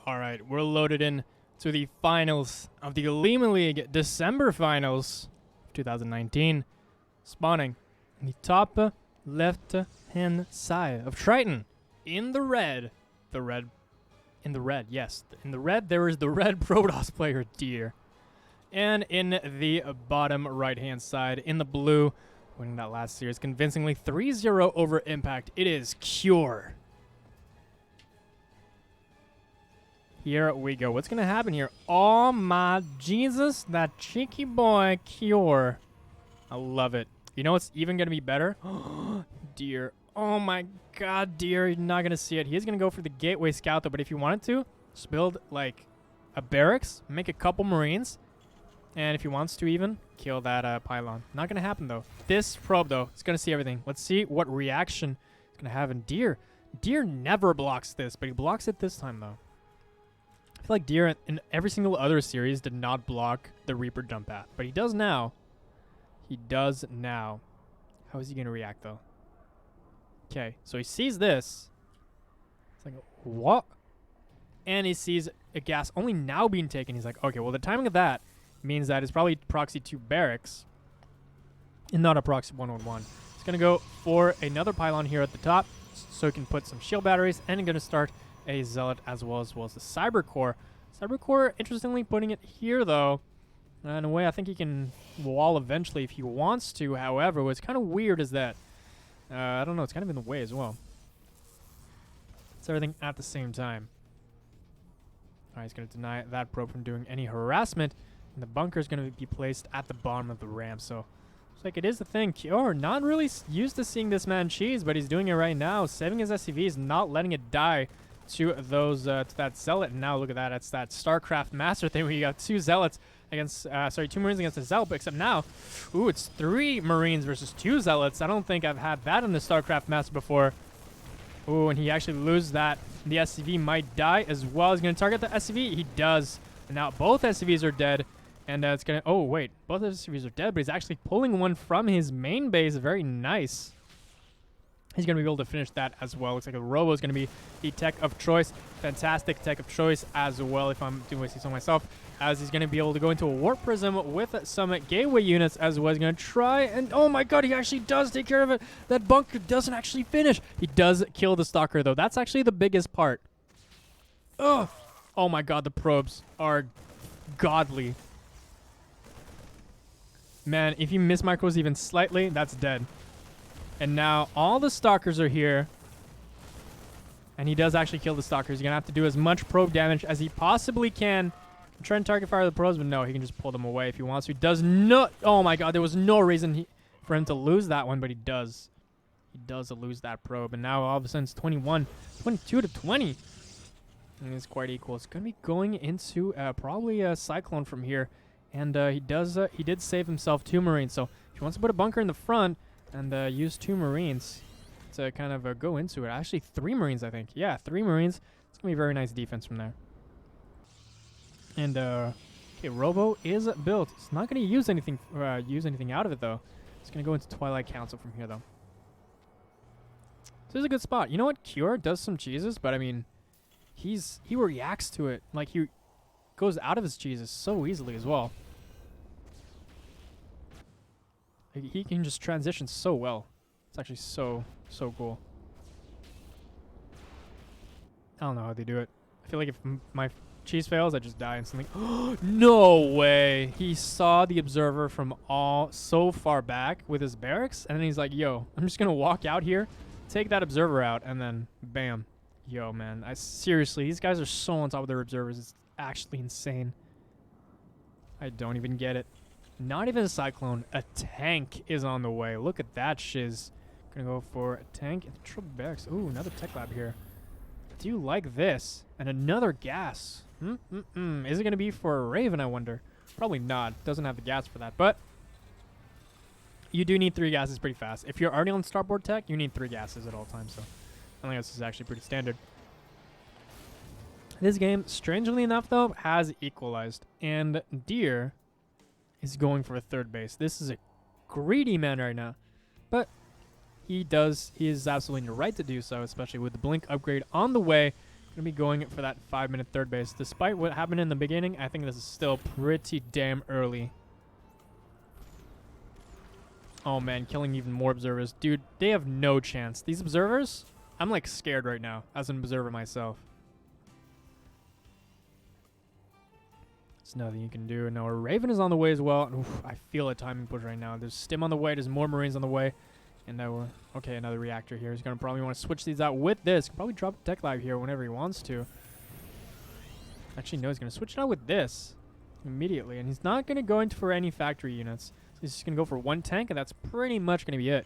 All right, we're loaded in to the finals of the Olimoleague December finals of 2019. Spawning in the top left-hand side of Triton. In the red, yes. In the red, there is the red Protoss player, Deer. And in the bottom right-hand side, in the blue, winning that last series convincingly 3-0 over Impact, it is Cure. Here we go. What's going to happen here? Oh, my Jesus. That cheeky boy, Cure. I love it. You know what's even going to be better? Deer. Oh, my God, Deer. You're not going to see it. He's going to go for the Gateway Scout, though. But if you wanted to, just build, like, a barracks, make a couple Marines, and if he wants to even, kill that pylon. Not going to happen, though. This probe, though, is going to see everything. Let's see what reaction it's going to have in Deer. Deer never blocks this, but he blocks it this time, though. I feel like Deer in every single other series did not block the Reaper jump path, but he does now. He does now. How is he going to react, though? Okay, so he sees this. It's like, what? And he sees a gas only now being taken. He's like, okay, well, the timing of that means that it's probably proxy 2 barracks and not a proxy 1-on-1. He's going to go for another pylon here at the top so he can put some shield batteries, and he's going to start a Zealot as well as the Cyber Core. Cyber Core, interestingly, putting it here, though. In a way, I think he can wall eventually if he wants to. However, what's kind of weird is that, I don't know, it's kind of in the way as well. It's everything at the same time. All right, he's going to deny that probe from doing any harassment. And the bunker is going to be placed at the bottom of the ramp. So it's like it is the thing. Cure, not really used to seeing this man cheese, but he's doing it right now. Saving his SCVs, not letting it die to those to that Zealot. And now look at that. It's that StarCraft Master thing where you got 2 Zealots against, 2 Marines against a Zealot. Except now, ooh, it's 3 Marines versus 2 Zealots. I don't think I've had that in the StarCraft Master before. Ooh, and he actually loses that. The SCV might die as well. He's going to target the SCV. He does. And now both SCVs are dead. And it's going to... Oh, wait. Both SCVs are dead, but he's actually pulling one from his main base. Very nice. He's going to be able to finish that as well. Looks like a Robo is going to be the tech of choice. Fantastic tech of choice as well, if I'm doing so myself. As he's going to be able to go into a Warp Prism with some Gateway units as well. He's going to try, and oh my God, he actually does take care of it. That bunker doesn't actually finish. He does kill the Stalker, though. That's actually the biggest part. Ugh. Oh my God, the probes are godly. Man, if you miss micros even slightly, that's dead. And now all the Stalkers are here. And he does actually kill the Stalkers. He's going to have to do as much probe damage as he possibly can. Try and target fire the probes, but no, he can just pull them away if he wants to. He does not... Oh my God, there was no reason for him to lose that one, but he does. He does lose that probe. And now all of a sudden it's 22 to 20. And it's quite equal. It's going to be going into probably a Cyclone from here. And he did save himself 2 Marines. So if he wants to put a bunker in the front and use 2 Marines to kind of go into it. Actually, 3 Marines, I think. Yeah, 3 Marines. It's going to be very nice defense from there. And, okay, Robo is built. It's not going to use anything out of it, though. It's going to go into Twilight Council from here, though. So this is a good spot. You know what? Cure does some cheeses, but, I mean, he reacts to it. Like, he goes out of his cheeses so easily as well. Like, he can just transition so well. It's actually so cool. I don't know how they do it. I feel like if my cheese fails, I just die instantly. No way! He saw the observer from so far back with his barracks, and then he's like, yo, I'm just gonna walk out here, take that observer out, and then bam. Yo, man, seriously, these guys are so on top of their observers. It's actually insane. I don't even get it. Not even a Cyclone. A tank is on the way. Look at that shiz. Gonna go for a tank and triple barracks. Ooh, another tech lab here. Do you like this? And another gas. Is it going to be for a Raven, I wonder? Probably not. Doesn't have the gas for that. But you do need 3 gases pretty fast. If you're already on starboard tech, you need 3 gases at all times. So I think this is actually pretty standard. This game, strangely enough, though, has equalized. And Deer is going for a 3rd base. This is a greedy man right now. But he is absolutely in the right to do so, especially with the Blink upgrade on the way. Gonna be going for that 5-minute third base. Despite what happened in the beginning, I think this is still pretty damn early. Oh man, killing even more observers. Dude, they have no chance. These observers, I'm like scared right now as an observer myself. There's nothing you can do. No, a Raven is on the way as well. Oof, I feel a timing push right now. There's Stim on the way. There's more Marines on the way. And now okay, another reactor here. He's going to probably want to switch these out with this. Can probably drop a tech lab here whenever he wants to. Actually, no, he's going to switch it out with this immediately. And he's not going to go into for any factory units. So he's just going to go for one tank, and that's pretty much going to be it.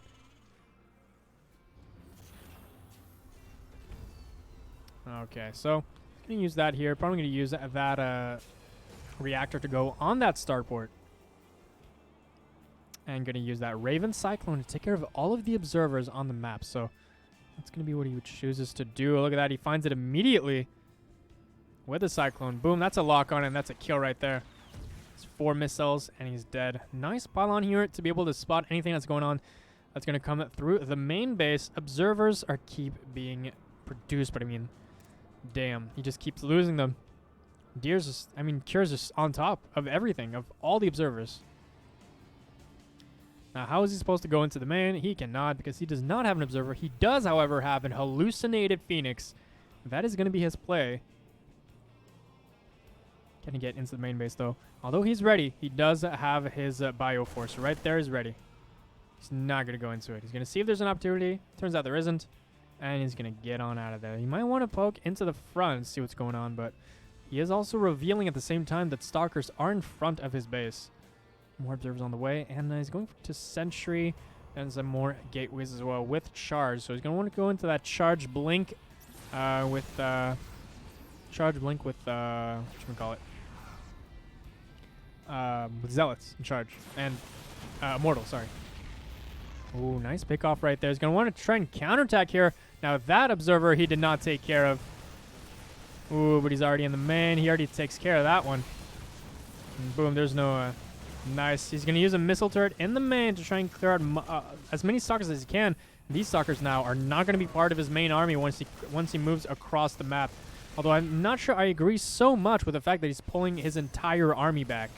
Okay, so going to use that here. Probably going to use that reactor to go on that starport. And going to use that Raven Cyclone to take care of all of the observers on the map. So that's going to be what he chooses to do. Look at that. He finds it immediately with a Cyclone. Boom. That's a lock on, and that's a kill right there. It's 4 missiles, and he's dead. Nice pylon here to be able to spot anything that's going on. That's going to come through the main base. Observers are keep being produced, but I mean, damn. He just keeps losing them. Deer's just, I mean, Cure's just on top of everything, of all the observers. Now, how is he supposed to go into the main? He cannot because he does not have an observer. He does, however, have an hallucinated Phoenix. That is going to be his play. Can he get into the main base, though? Although he's ready, he does have his Bioforce. Right there is ready. He's not going to go into it. He's going to see if there's an opportunity. Turns out there isn't. And he's going to get on out of there. He might want to poke into the front and see what's going on, but he is also revealing at the same time that Stalkers are in front of his base. More observers on the way, and he's going to Sentry and some more gateways as well with Charge. So he's going to want to go into that Charge Blink with whatchamacallit? With Zealots in charge. And Immortal, sorry. Ooh, nice pick off right there. He's going to want to try and counterattack here. Now that observer he did not take care of. Ooh, but he's already in the main. He already takes care of that one. And boom, there's no... nice. He's going to use a missile turret in the main to try and clear out as many Stalkers as he can. These Stalkers now are not going to be part of his main army once he moves across the map. Although I'm not sure I agree so much with the fact that he's pulling his entire army back.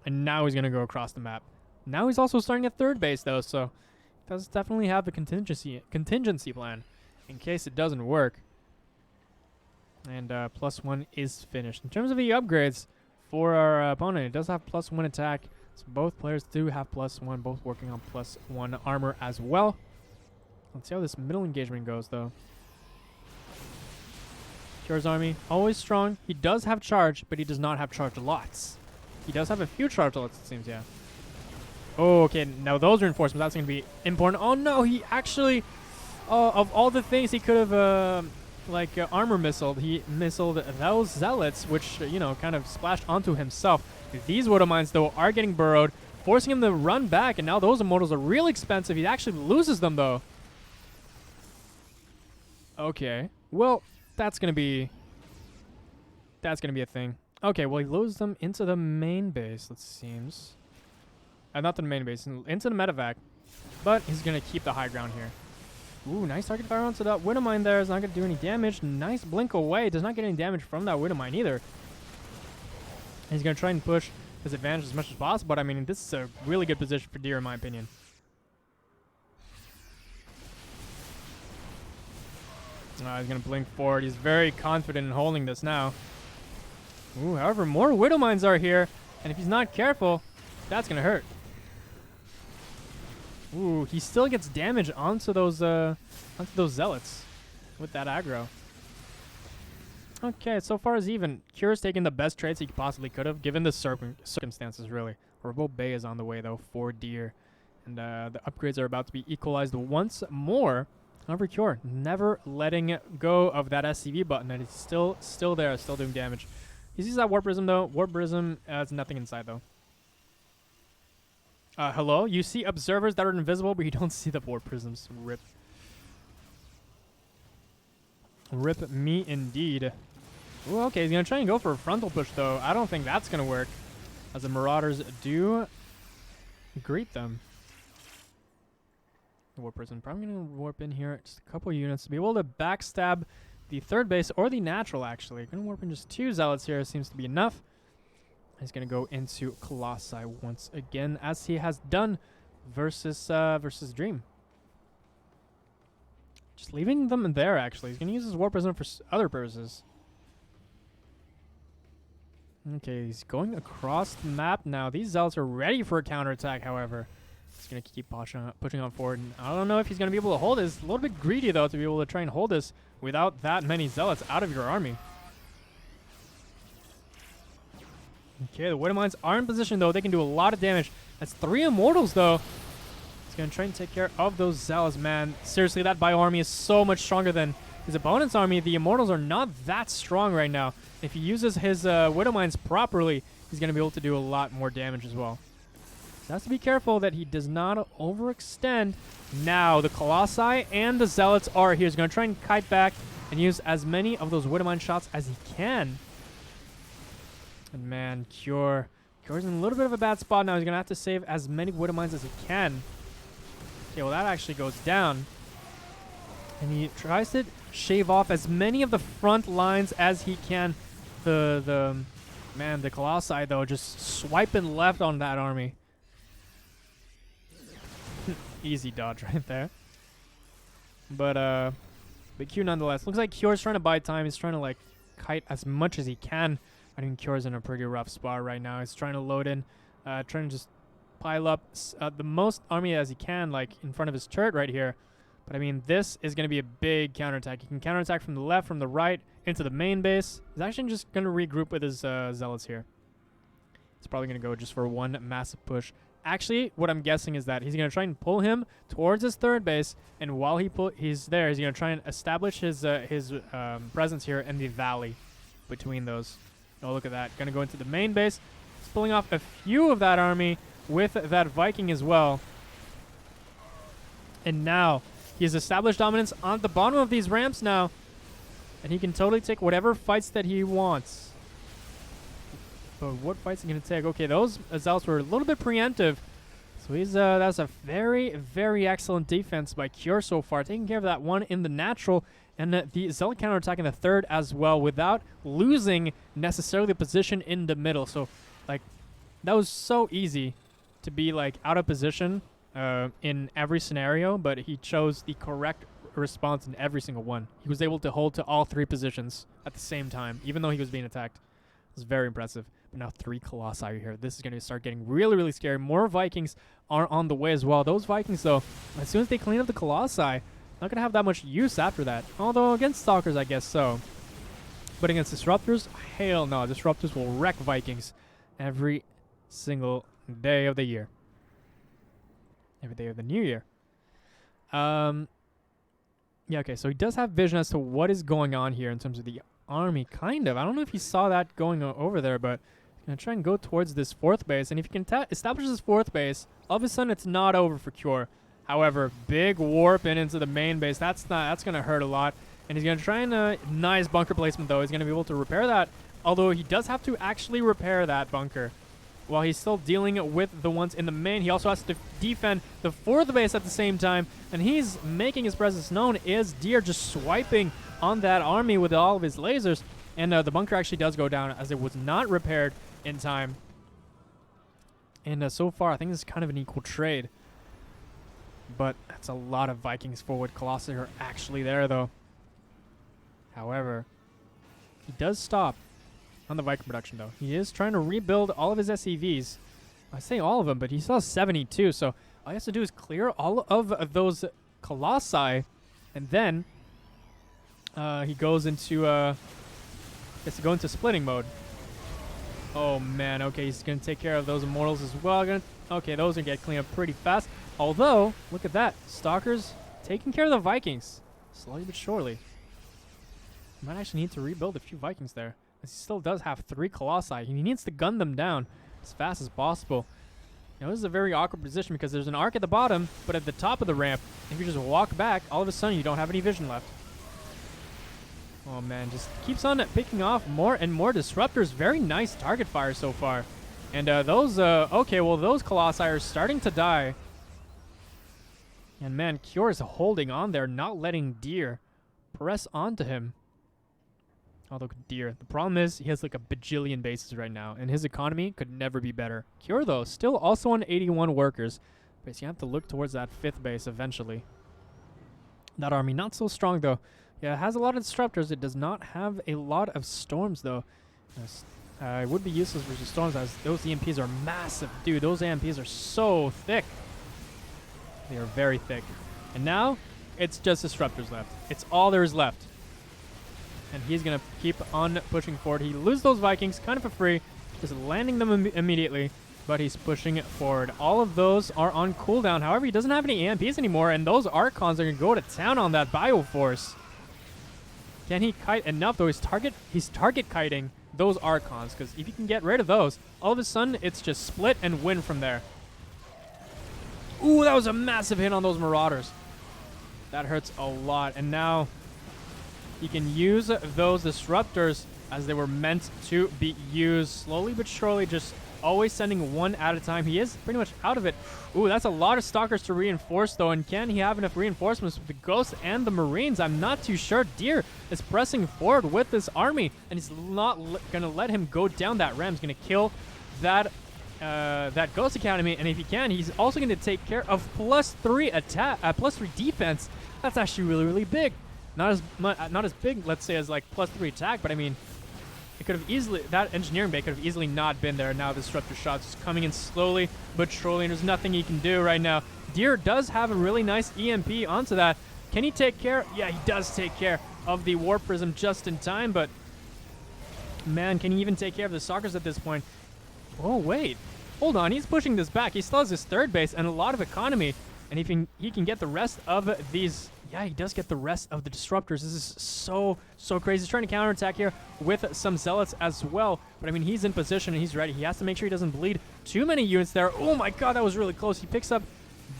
And now he's going to go across the map. Now he's also starting at third base, though, so he does definitely have a contingency plan in case it doesn't work. And +1 is finished. In terms of the upgrades for our opponent, it does have +1 attack. So both players do have +1, both working on +1 armor as well. Let's see how this middle engagement goes, though. Cure's army, always strong. He does have charge, but he does not have charge lots. He does have a few charge lots, it seems, yeah. Oh, okay, now those reinforcements, that's going to be important. Oh, no, he actually, of all the things he could have... armor missiled. He missiled those zealots, which, you know, kind of splashed onto himself. These Widow Mines, though, are getting burrowed, forcing him to run back, and now those Immortals are real expensive. He actually loses them, though. Okay. Well, that's going to be a thing. Okay, well, he loses them into the main base, it seems. Not the main base, into the medevac. But he's going to keep the high ground here. Ooh, nice target fire onto that Widow Mine there. It's not going to do any damage. Nice blink away. Does not get any damage from that Widow Mine either. And he's going to try and push his advantage as much as possible. But, I mean, this is a really good position for Deer, in my opinion. He's going to blink forward. He's very confident in holding this now. Ooh, however, more Widow Mines are here. And if he's not careful, that's going to hurt. Ooh, he still gets damage onto those zealots with that aggro. Okay, so far as even. Cure's taking the best trades he possibly could have, given the circumstances, really. Orbital Bay is on the way, though, for Deer. And the upgrades are about to be equalized once more. However, Cure never letting go of that SCV button, and it's still there, still doing damage. He sees that Warp Prism, though. Warp Prism has nothing inside, though. Hello? You see observers that are invisible, but you don't see the Warp Prisms. Rip. Rip me indeed. Ooh, okay, he's going to try and go for a frontal push, though. I don't think that's going to work, as the Marauders do greet them. Warp Prison. Probably going to warp in here just a couple units to be able to backstab the third base or the natural, actually. Going to warp in just 2 Zealots here. Seems to be enough. He's going to go into Colossi once again, as he has done versus Dream. Just leaving them there, actually. He's going to use his Warp Prison for other purposes. Okay, he's going across the map now. These Zealots are ready for a counterattack, however. He's going to keep pushing on forward. And I don't know if he's going to be able to hold this. A little bit greedy, though, to be able to try and hold this without that many Zealots out of your army. Okay, the Widow Mines are in position, though. They can do a lot of damage. That's 3 Immortals, though. He's going to try and take care of those Zealots, man. Seriously, that Bio army is so much stronger than his opponent's army. The Immortals are not that strong right now. If he uses his Widow Mines properly, he's going to be able to do a lot more damage as well. So has to be careful that he does not overextend. Now, the Colossi and the Zealots are here. He's going to try and kite back and use as many of those Widow Mine shots as he can. And man, Cure. Cure's in a little bit of a bad spot now. He's going to have to save as many Widow Mines as he can. Okay, well, that actually goes down. And he tries to shave off as many of the front lines as he can. The Colossi, though, just swiping left on that army. Easy dodge right there. But Q nonetheless. Looks like Cure's trying to buy time. He's trying to, like, kite as much as he can. I think Cure's in a pretty rough spot right now. He's trying to load in, trying to just pile up the most army as he can, like, in front of his turret right here. But, I mean, this is going to be a big counterattack. He can counterattack from the left, from the right, into the main base. He's actually just going to regroup with his Zealots here. He's probably going to go just for one massive push. Actually, what I'm guessing is that he's going to try and pull him towards his third base, and while he's there, he's going to try and establish his presence here in the valley between those. Oh, look at that. Going to go into the main base. He's pulling off a few of that army with that Viking as well. And now he has established dominance on the bottom of these ramps now, and he can totally take whatever fights that he wants. But what fights are he going to take? Okay, those Zealots were a little bit preemptive. So he's that's a very, very excellent defense by Cure so far. Taking care of that one in the natural, and the Zealot counterattack in the third as well without losing necessarily the position in the middle. So, like, that was so easy to be, like, out of position in every scenario, but he chose the correct response in every single one. He was able to hold to all 3 positions at the same time, even though he was being attacked. It was very impressive. But now 3 Colossi are here. This is going to start getting really, really scary. More Vikings are on the way as well. Those Vikings, though, as soon as they clean up the Colossi, not going to have that much use after that. Although against Stalkers, I guess so. But against Disruptors, hell no. Disruptors will wreck Vikings every single day of the year. Every day of the new year. Yeah, okay, so he does have vision as to what is going on here in terms of the army, kind of. I don't know if he saw that going over there, but he's going to try and go towards this 4th base. And if he can establish this 4th base, all of a sudden it's not over for Cure. However, big warp into the main base. That's going to hurt a lot. And he's going to try and nice bunker placement, though. He's going to be able to repair that, although he does have to actually repair that bunker while he's still dealing with the ones in the main. He also has to defend the 4th base at the same time, and he's making his presence known. Is Deer just swiping on that army with all of his lasers, and the bunker actually does go down as it was not repaired in time. And so far, I think this is kind of an equal trade. But that's a lot of Vikings forward. Colossi are actually there, though. However, he does stop on the Viking production, though. He is trying to rebuild all of his SCVs. I say all of them, but he still has 72, so all he has to do is clear all of those Colossi, and then he goes into gets to go into splitting mode. Oh man, okay, he's gonna take care of those Immortals as well. Okay, those are gonna get cleaned up pretty fast. Although, look at that, Stalkers taking care of the Vikings slowly but surely. Might actually need to rebuild a few Vikings there, as he still does have 3 Colossi. He needs to gun them down as fast as possible. Now, this is a very awkward position because there's an arc at the bottom, but at the top of the ramp, if you just walk back, all of a sudden you don't have any vision left. Oh man, just keeps on picking off more and more Disruptors. Very nice target fire so far. And those, okay, well, those Colossi are starting to die. And man, Cure is holding on there, not letting Deer press onto him. Although Deer, the problem is he has like a bajillion bases right now, and his economy could never be better. Cure, though, still also on 81 workers. But you have to look towards that 5th base eventually. That army, not so strong, though. Yeah, it has a lot of disruptors. It does not have a lot of storms, though. It would be useless versus storms, as those EMPs are massive. Dude, those EMPs are so thick. They are very thick. And now, it's just disruptors left. It's all there is left. And he's going to keep on pushing forward. He loses those Vikings kind of for free, just landing them immediately. But he's pushing it forward. All of those are on cooldown. However, he doesn't have any AMPs anymore, and those Archons are going to go to town on that Bioforce. Can he kite enough, though? He's target kiting those Archons, because if he can get rid of those, all of a sudden, it's just split and win from there. Ooh, that was a massive hit on those Marauders. That hurts a lot, and now he can use those Disruptors as they were meant to be used. Slowly but surely, just always sending one at a time. He is pretty much out of it. Ooh, that's a lot of Stalkers to reinforce, though. And can he have enough reinforcements with the Ghosts and the Marines? I'm not too sure. Deer is pressing forward with this army, and he's not going to let him go down that ram. He's going to kill that that Ghost Academy, and if he can, he's also going to take care of +3 attack, +3 defense. That's actually really, really big. Not as big, let's say, as like +3 attack, but I mean, it could have easily, that engineering bay could have easily not been there. Now the disruptor shots is coming in slowly but surely, and there's nothing he can do right now. Deer does have a really nice EMP onto that. Can he take care? Yeah, he does take care of the War Prism just in time, but man, can he even take care of the Stalkers at this point? Oh, wait. Hold on, he's pushing this back. He still has his 3rd base and a lot of economy, and if he can get the rest of these. Yeah, he does get the rest of the Disruptors. This is so crazy. He's trying to counterattack here with some Zealots as well. But, I mean, he's in position and he's ready. He has to make sure he doesn't bleed too many units there. Oh, my God, that was really close. He picks up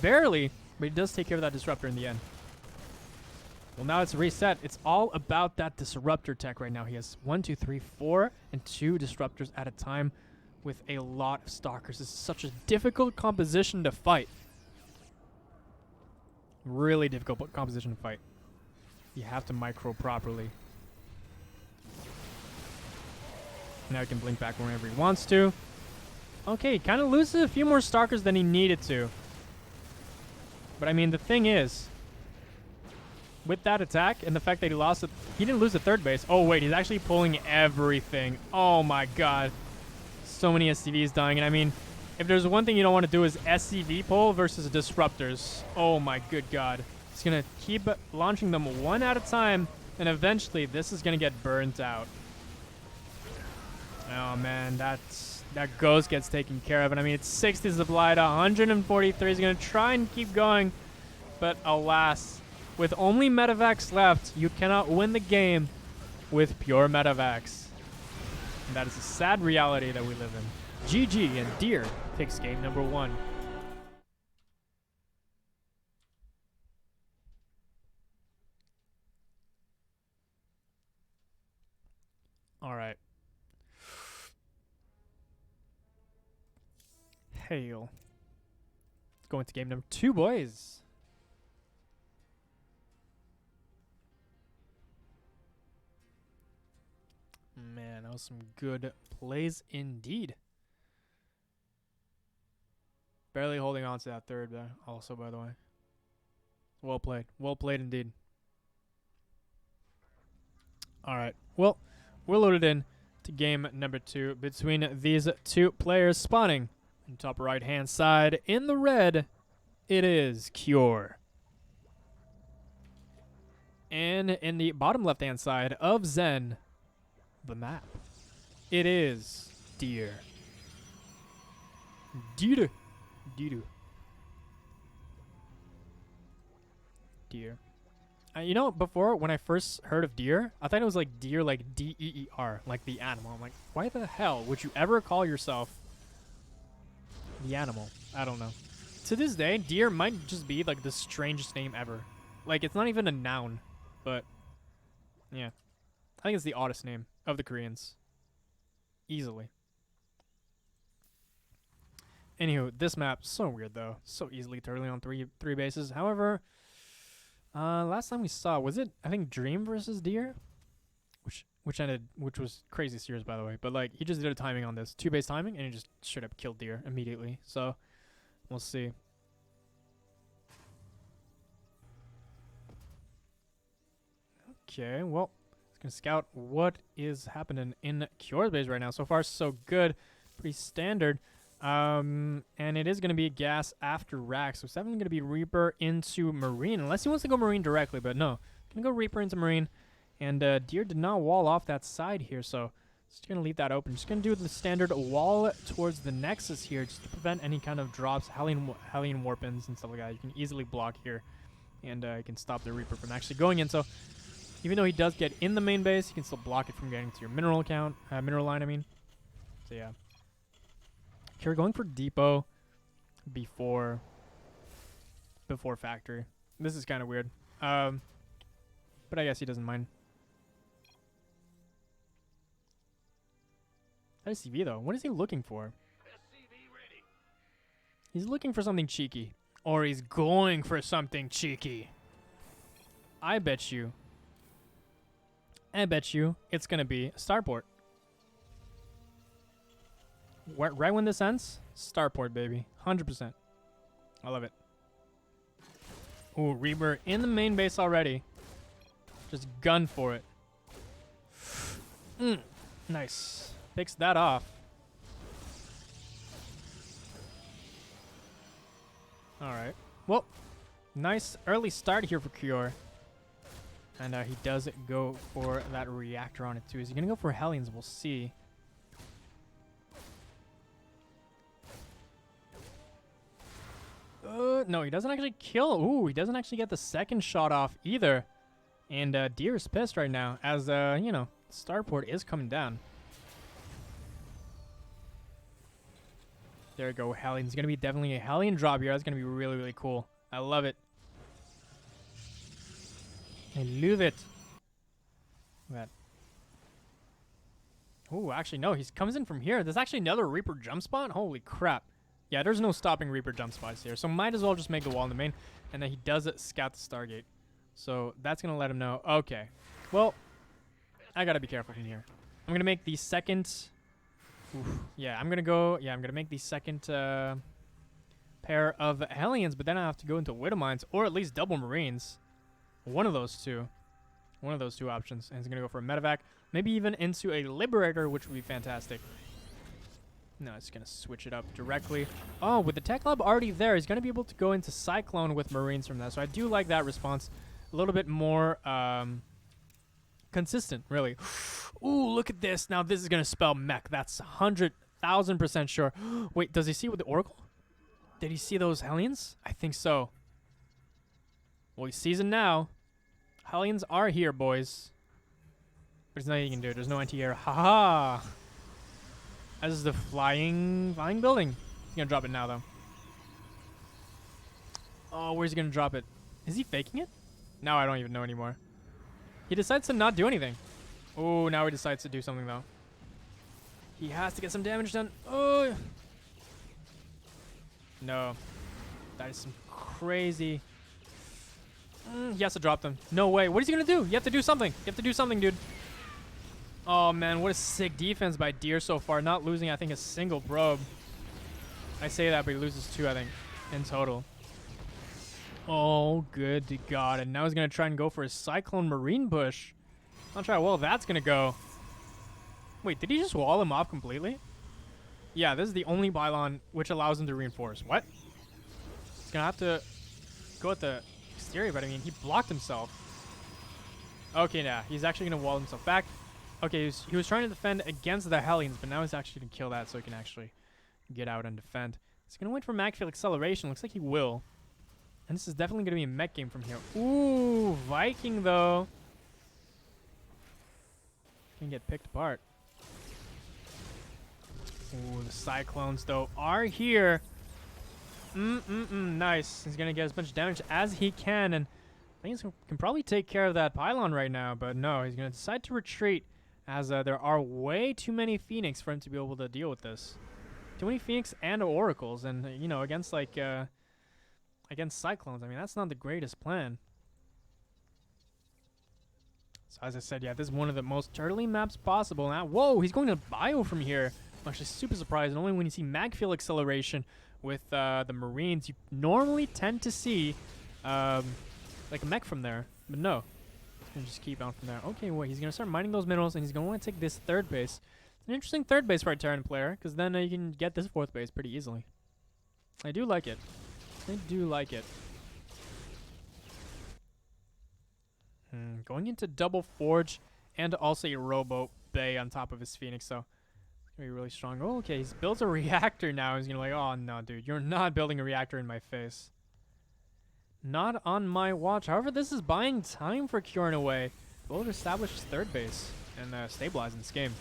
barely, but he does take care of that Disruptor in the end. Well, now it's reset. It's all about that Disruptor tech right now. He has 1, 2, 3, 4, and 2 Disruptors at a time with a lot of Stalkers. This is such a difficult composition to fight. Really difficult composition to fight. You have to micro properly. Now he can blink back whenever he wants to. Okay, he kind of loses a few more Stalkers than he needed to. But I mean, the thing is, with that attack and the fact that he lost it, he didn't lose the 3rd base. Oh wait, he's actually pulling everything. Oh my God. So many SCVs dying, and I mean, if there's one thing you don't want to do is SCV pull versus Disruptors. Oh my good God. It's going to keep launching them one at a time, and eventually this is going to get burnt out. Oh man, that Ghost gets taken care of. And I mean, it's 60 supplied, 143. He's going to try and keep going, but alas, with only Medivacs left, you cannot win the game with pure Medivacs. And that is a sad reality that we live in. GG, and Deer takes game number 1. All right. Hail. Going to game number 2, boys. Man, that was some good plays indeed. Barely holding on to that 3rd also, by the way. Well played. Well played indeed. All right. Well, we're loaded in to game number 2 between these 2 players. Spawning in top right-hand side in the red, it is Cure. And in the bottom left-hand side of Zen, the map, it is Deer. Deer. Deer. You know, before, when I first heard of Deer, I thought it was like deer, like D-E-E-R, like the animal. I'm like, why the hell would you ever call yourself the animal? I don't know. To this day, Deer might just be like the strangest name ever. Like, it's not even a noun, but yeah. I think it's the oddest name of the Koreans. Easily. Anywho, this map so weird though. So easily turtling on three bases. However, last time we saw, was it I think Dream versus Deer, which was crazy serious by the way. But like he just did a timing on this 2-base timing and he just straight up killed Deer immediately. So we'll see. Okay, well, it's gonna scout what is happening in Cure's base right now. So far, so good, pretty standard. And it is gonna be a gas after rack. So it's definitely gonna be Reaper into Marine, unless he wants to go Marine directly. But no, gonna go Reaper into Marine. And Deer did not wall off that side here, so just gonna leave that open. Just gonna do the standard wall towards the Nexus here, just to prevent any kind of drops, Hellion Warpins and stuff like that. You can easily block here, and you can stop the Reaper from actually going in. So even though he does get in the main base, you can still block it from getting to your mineral line, I mean. So yeah. Okay, we're going for depot before factory. This is kind of weird. But I guess he doesn't mind. That is CV though. What is he looking for? He's looking for something cheeky. Or he's going for something cheeky. I bet you it's going to be a starport. Right when this ends, starport, baby. 100%. I love it. Ooh, Reaper in the main base already. Just gun for it. Nice. Picks that off. Alright. Well, nice early start here for Cure. And he does go for that reactor on it too. Is he going to go for Hellions? We'll see. No, he doesn't actually kill. Ooh, he doesn't actually get the second shot off either. And Deer is pissed right now as, you know, starport is coming down. There we go, Hellion. It's going to be definitely a Hellion drop here. That's going to be really, really cool. I love it. I love it. Look at that. Ooh, actually, no. He comes in from here. There's actually another Reaper jump spot? Holy crap. Yeah, there's no stopping Reaper jump spots here. So might as well just make the wall in the main. And then he does scout the Stargate. So that's going to let him know. Okay. Well, I got to be careful from here. I'm going to make the second... Oof. Yeah, I'm going to make the second pair of Hellions. But then I have to go into Widow Mines. Or at least double Marines. One of those two. One of those two options. And he's going to go for a Medevac. Maybe even into a Liberator, which would be fantastic. No, it's going to switch it up directly. Oh, with the Tech Lab already there, he's going to be able to go into Cyclone with Marines from that. So I do like that response. A little bit more consistent, really. Ooh, look at this. Now this is going to spell mech. That's 100,000% sure. Wait, does he see with the Oracle? Did he see those Hellions? I think so. Well, he sees it now. Hellions are here, boys. There's nothing you can do. There's no anti-air. Haha. This is the flying building. He's going to drop it now, though. Oh, where's he going to drop it? Is he faking it? Now I don't even know anymore. He decides to not do anything. Oh, now he decides to do something, though. He has to get some damage done. Oh. No. That is some crazy... he has to drop them. No way. What is he going to do? You have to do something. You have to do something, dude. Oh, man. What a sick defense by Deer so far. Not losing, I think, a single probe. I say that, but he loses 2, I think, in total. Oh, good to God. And now he's going to try and go for a Cyclone Marine push. Not sure how well that's going to go. Wait, did he just wall him off completely? Yeah, this is the only pylon which allows him to reinforce. What? He's going to have to go at the exterior, but I mean, he blocked himself. Okay, nah. He's actually going to wall himself back. Okay, he was trying to defend against the Hellions, but now he's actually going to kill that so he can actually get out and defend. He's going to wait for Magfield Acceleration. Looks like he will. And this is definitely going to be a mech game from here. Ooh, Viking, though. Can get picked apart. Ooh, the Cyclones, though, are here. Nice. He's going to get as much damage as he can. And I think he can probably take care of that pylon right now. But no, he's going to decide to retreat as there are way too many Phoenix for him to be able to deal with this. Too many Phoenix and Oracles, and you know, against like against Cyclones. I mean, that's not the greatest plan. So as I said, yeah, this is one of the most turtly maps possible. Now, whoa, he's going to Bio from here. I'm actually super surprised. And only when you see Magfield acceleration with the Marines, you normally tend to see like a mech from there. But no, he's going to just keep on from there. Okay, wait, he's going to start mining those minerals, and he's going to want to take this third base. It's an interesting third base for a Terran player, because then you can get this fourth base pretty easily. I do like it. I do like it. Going into double forge and also a robo bay on top of his Phoenix, so it's gonna be really strong. Oh, okay, he's built a reactor now. He's gonna be like, oh no, dude, you're not building a reactor in my face. Not on my watch. However, this is buying time for Cure in a way. We'll establish his third base and stabilize in this game.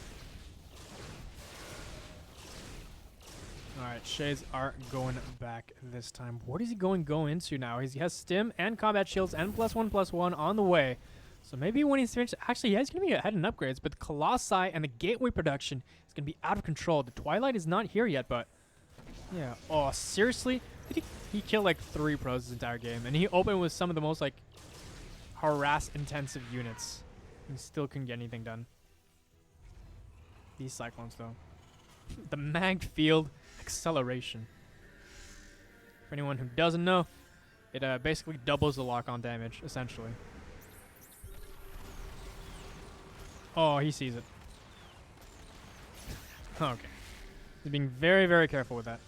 Alright, Shades are going back this time. What is he going to go into now? He has Stim and Combat Shields and +1/+1 on the way. So maybe when he's finished... Actually, yeah, he's going to be ahead in upgrades, but the Colossi and the Gateway production is going to be out of control. The Twilight is not here yet, but... Yeah. Oh, seriously? He killed like 3 pros this entire game, and he opened with some of the most, like, harass-intensive units. He still couldn't get anything done. These Cyclones, though. The Mag Field acceleration. For anyone who doesn't know, it basically doubles the lock-on damage, essentially. Oh, he sees it. Okay. He's being very, very careful with that.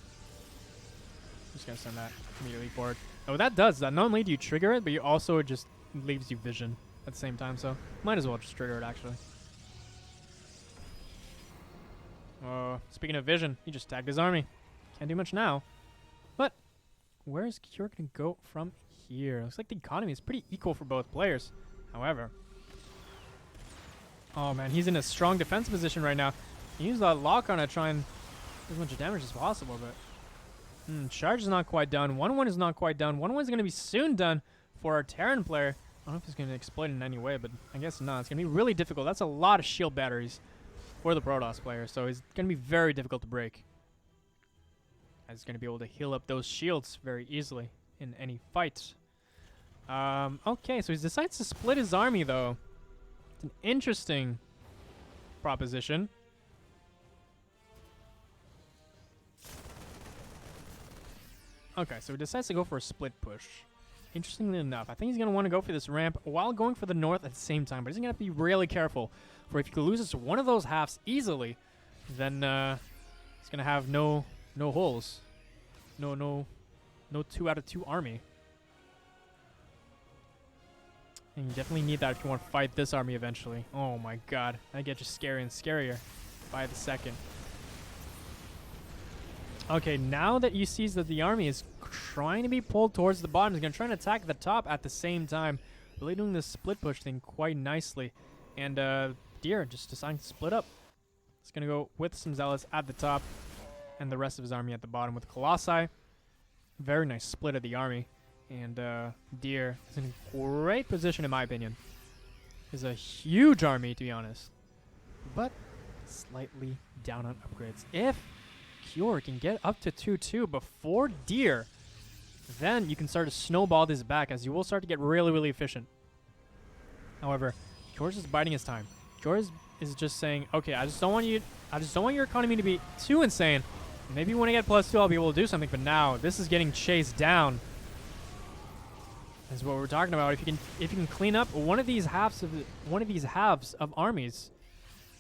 Just gonna send that immediately forward. Oh, that does that. Not only do you trigger it, but you also it just leaves you vision at the same time, so might as well just trigger it, actually. Speaking of vision, he just tagged his army. Can't do much now. But where is Cure going to go from here? Looks like the economy is pretty equal for both players. However... Oh, man, he's in a strong defense position right now. He used that lock-on to try and do as much damage as possible, but... Charge is not quite done. 1-1 is not quite done. 1-1 is going to be soon done for our Terran player. I don't know if he's going to exploit in any way, but I guess not. It's going to be really difficult. That's a lot of shield batteries for the Protoss player, so it's going to be very difficult to break. He's going to be able to heal up those shields very easily in any fight. Okay, so he decides to split his army, though. It's an interesting proposition. Okay, so he decides to go for a split push. Interestingly enough, I think he's going to want to go for this ramp while going for the north at the same time, but he's going to have to be really careful. For if he could lose us one of those halves easily, then he's going to have no holes. No 2 out of 2 army. And you definitely need that if you want to fight this army eventually. Oh my god, that gets just scarier and scarier by the second. Okay, now that he sees that the army is trying to be pulled towards the bottom, he's going to try and attack the top at the same time. Really doing this split push thing quite nicely. And Deer just deciding to split up. He's going to go with some Zealots at the top and the rest of his army at the bottom with Colossi. Very nice split of the army. And Deer is in a great position, in my opinion. Is a huge army, to be honest. But slightly down on upgrades. If Cure can get up to 2-2 before Deer, then you can start to snowball this back, as you will start to get really, really efficient. However, Cure's just biding his time. Cure is just saying, okay, I just don't want your economy to be too insane. Maybe when I get +2, I'll be able to do something. But now this is getting chased down. That's what we're talking about. If you can clean up one of these halves of armies,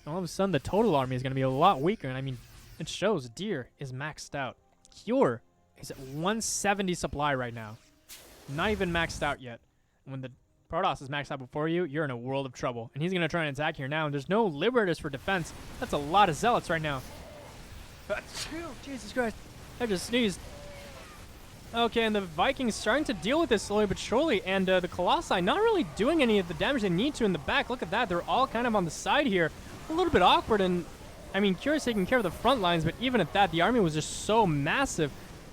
all of a sudden the total army is going to be a lot weaker. And I mean, it shows Deer is maxed out. Cure is at 170 supply right now. Not even maxed out yet. When the Protoss is maxed out before you, you're in a world of trouble. And he's going to try and attack here now. And there's no Liberators for defense. That's a lot of Zealots right now. Jesus Christ. I just sneezed. Okay, and the Vikings starting to deal with this slowly but surely. And the Colossi not really doing any of the damage they need to in the back. Look at that. They're all kind of on the side here. A little bit awkward. And, I mean, Cure's taking care of the front lines. But even at that, the army was just so massive.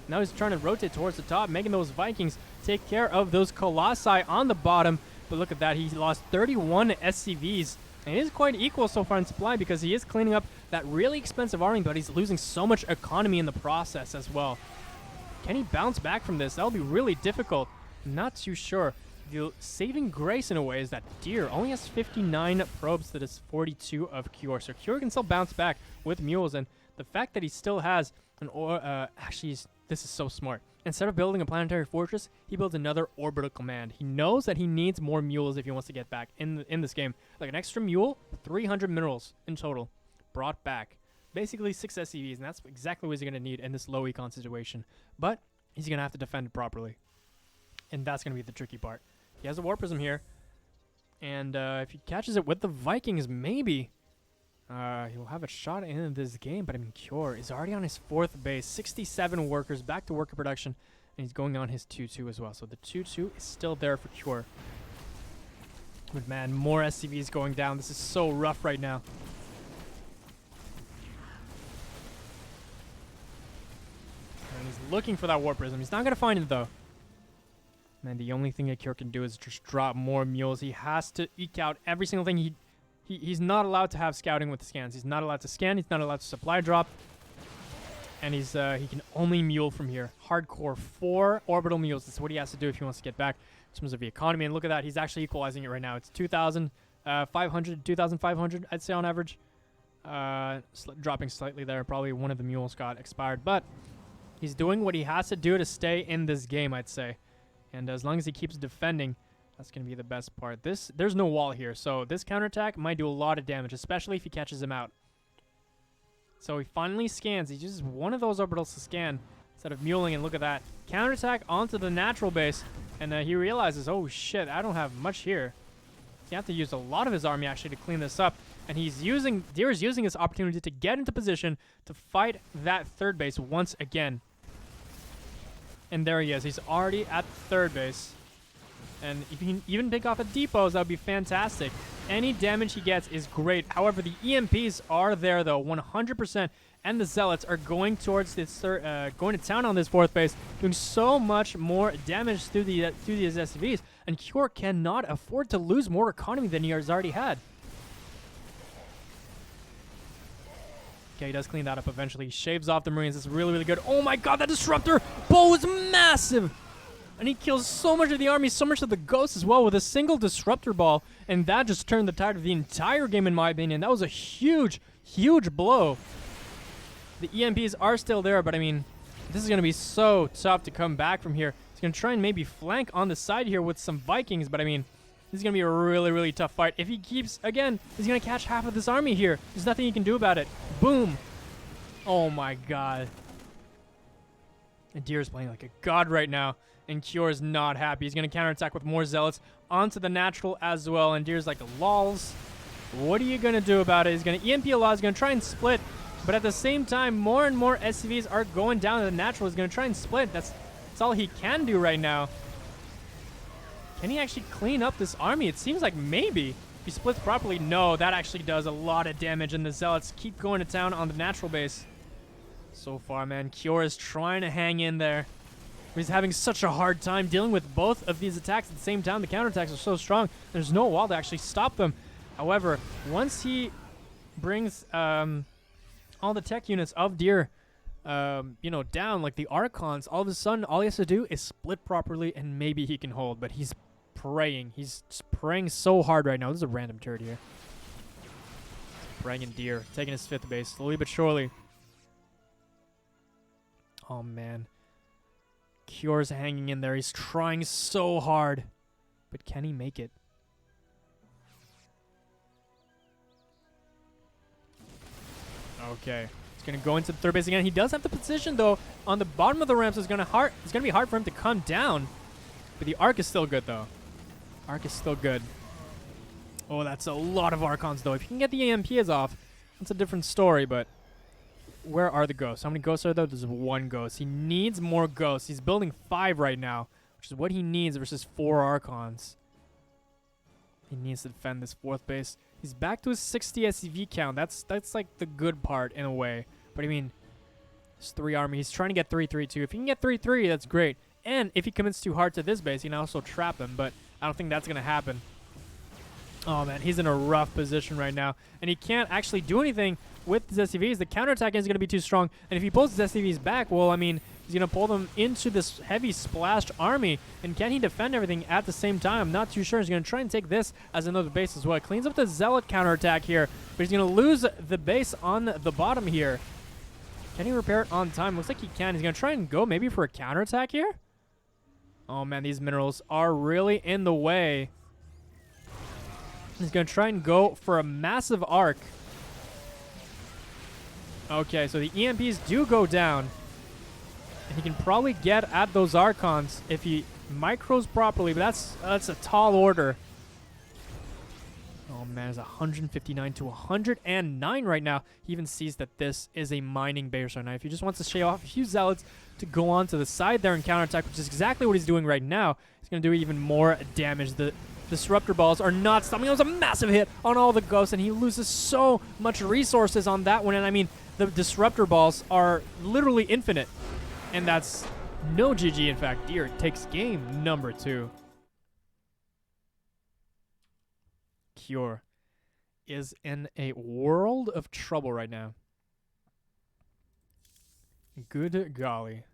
Now he's trying to rotate towards the top, making those Vikings take care of those Colossi on the bottom. But look at that. He lost 31 SCVs And it is quite equal so far in supply because he is cleaning up that really expensive army, but he's losing so much economy in the process as well. Can he bounce back from this? That'll be really difficult. I'm not too sure. The saving grace in a way is that Deer only has 59 probes to this 42 of Cure. So Cure can still bounce back with mules, and the fact that he still has an actually, this is so smart. Instead of building a planetary fortress, he builds another orbital command. He knows that he needs more mules if he wants to get back in this game. Like an extra mule, 300 minerals in total brought back. Basically 6 SCVs, and that's exactly what he's going to need in this low econ situation. But he's going to have to defend it properly. And that's going to be the tricky part. He has a War Prism here. And if he catches it with the Vikings, maybe he'll have a shot in this game. But I mean, Cure is already on his 4th base. 67 workers, back to worker production. And he's going on his 2-2 as well. So the 2-2 is still there for Cure. But man, more SCVs going down. This is so rough right now. And he's looking for that War Prism. He's not going to find it, though. Man, the only thing that Cure can do is just drop more mules. He has to eke out every single thing. He's not allowed to have scouting with the scans. He's not allowed to scan. He's not allowed to supply drop. And he can only mule from here. Hardcore 4 orbital mules. That's what he has to do if he wants to get back in terms of the economy. And look at that. He's actually equalizing it right now. It's 2,500, 2,500, I'd say on average. Dropping slightly there. Probably one of the mules got expired. But he's doing what he has to do to stay in this game, I'd say. And as long as he keeps defending, that's going to be the best part. There's no wall here, so this counterattack might do a lot of damage, especially if he catches him out. So he finally scans. He uses one of those orbitals to scan instead of muling, and look at that. Counterattack onto the natural base, and he realizes, oh shit, I don't have much here. So you have to use a lot of his army actually to clean this up. And Deer is using this opportunity to get into position to fight that 3rd base once again. And there he is. He's already at 3rd base. And if he can even pick off at depots, that would be fantastic. Any damage he gets is great. However, the EMPs are there, though, 100%. And the Zealots are going towards this going to town on this 4th base, doing so much more damage through these SCVs. And Cure cannot afford to lose more economy than he has already had. Okay, he does clean that up eventually. He shaves off the Marines. It's really, really good. Oh my god, that Disruptor! Bo is massive! And he kills so much of the army, so much of the Ghosts as well with a single Disruptor ball. And that just turned the tide of the entire game, in my opinion. That was a huge, huge blow. The EMPs are still there, but I mean, this is going to be so tough to come back from here. He's going to try and maybe flank on the side here with some Vikings, but I mean, this is going to be a really, really tough fight. If he keeps, again, he's going to catch half of this army here. There's nothing he can do about it. Boom. Oh my god. And Deer's playing like a god right now. And Cure is not happy. He's going to counterattack with more Zealots onto the natural as well. And Deer's like, lols. What are you going to do about it? He's going to EMP a lot. He's going to try and split. But at the same time, more and more SCVs are going down to the natural. He's going to try and split. That's all he can do right now. Can he actually clean up this army? It seems like maybe. If he splits properly, no, that actually does a lot of damage, and the Zealots keep going to town on the natural base. So far, man, Cure is trying to hang in there. He's having such a hard time dealing with both of these attacks at the same time. The counterattacks are so strong. There's no wall to actually stop them. However, once he brings all the tech units of Deer down, like the Archons, all of a sudden, all he has to do is split properly, and maybe he can hold. But he's praying. He's just praying so hard right now. This is a random turret here. Praying in Deer, taking his 5th base, slowly but surely. Oh, man. Cure's hanging in there. He's trying so hard. But can he make it? Okay. He's going to go into the 3rd base again. He does have the position, though, on the bottom of the ramp, so it's going to be hard for him to come down. But the Arc is still good, though. Arc is still good. Oh, that's a lot of Archons, though. If you can get the EMPs off, that's a different story, but where are the Ghosts? How many Ghosts are there? There's 1 Ghost. He needs more Ghosts. He's building 5 right now, which is what he needs versus 4 Archons. He needs to defend this 4th base. He's back to his 60 SCV count. That's like the good part in a way. But I mean, there's 3 army. He's trying to get 3-3 too. If he can get 3-3, that's great. And if he commits too hard to this base, he can also trap them. But I don't think that's going to happen. Oh, man, he's in a rough position right now. And he can't actually do anything with his SCVs. The counterattack is going to be too strong. And if he pulls his SCVs back, well, I mean, he's going to pull them into this heavy splashed army. And can he defend everything at the same time? I'm not too sure. He's going to try and take this as another base as well. It cleans up the Zealot counterattack here. But he's going to lose the base on the bottom here. Can he repair it on time? Looks like he can. He's going to try and go maybe for a counterattack here. Oh, man, these minerals are really in the way. He's going to try and go for a massive arc. Okay, so the EMPs do go down. And he can probably get at those Archons if he micros properly, but that's a tall order. Oh, man, it's 159 to 109 right now. He even sees that this is a mining base right now. If he just wants to shave off a few Zealots to go on to the side there and counterattack, which is exactly what he's doing right now, he's going to do even more damage. The Disruptor Balls are not stopping. It was a massive hit on all the Ghosts, and he loses so much resources on that one. And I mean, the Disruptor Balls are literally infinite. And that's no GG. In fact, Deer takes game number 2. Cure is in a world of trouble right now. Good golly.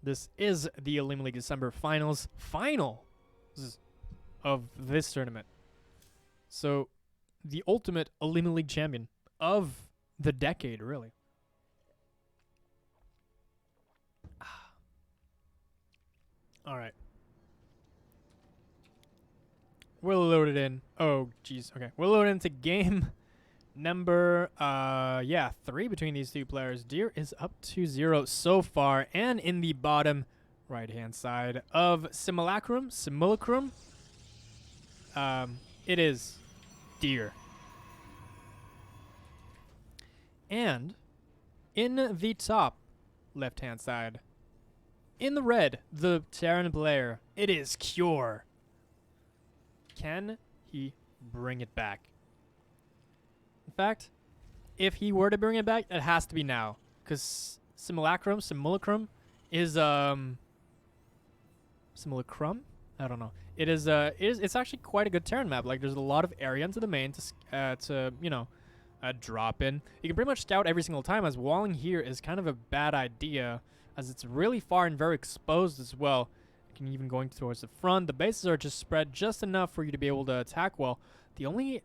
This is the Olimoleague December finals. Final of this tournament. So, the ultimate Olimoleague champion of the decade, really. All right. We're loaded in. Oh, geez. Okay. We're loaded into game number 3 between these two players. Deer is up 2-0 so far, and in the bottom right hand side of Simulacrum, it is Deer. And in the top left hand side, in the red, the Terran player, it is Cure. Can he bring it back? In fact, if he were to bring it back, it has to be now, because Simulacrum is Simulacrum. I don't know. It's actually quite a good Terran map. Like, there's a lot of area into the main to drop in. You can pretty much scout every single time, as walling here is kind of a bad idea, as it's really far and very exposed as well. You can even going towards the front. The bases are just spread just enough for you to be able to attack well. The only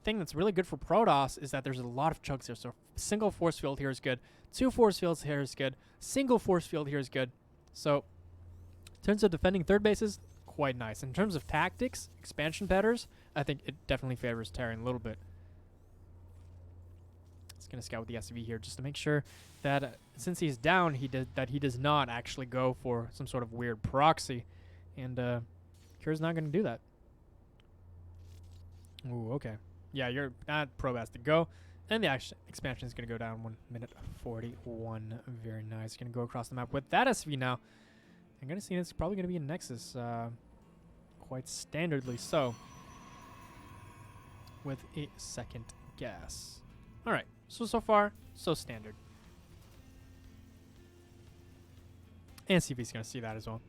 thing that's really good for Protoss is that there's a lot of chugs here. So single force field here is good. 2 force fields here is good. Single force field here is good. So in terms of defending third bases, quite nice. In terms of tactics, expansion patterns, I think it definitely favors Terran a little bit. It's going to scout with the SCV here just to make sure that since he's down, he does not actually go for some sort of weird proxy. And Cure's not going to do that. Ooh, okay. Yeah, your probe has to go. And the expansion is going to go down 1 minute 41. Very nice. Going to go across the map with that SV now. I'm going to see it's probably going to be a Nexus. Quite standardly so. With a second gas. Alright. So far, so standard. And CV's going to see that as well.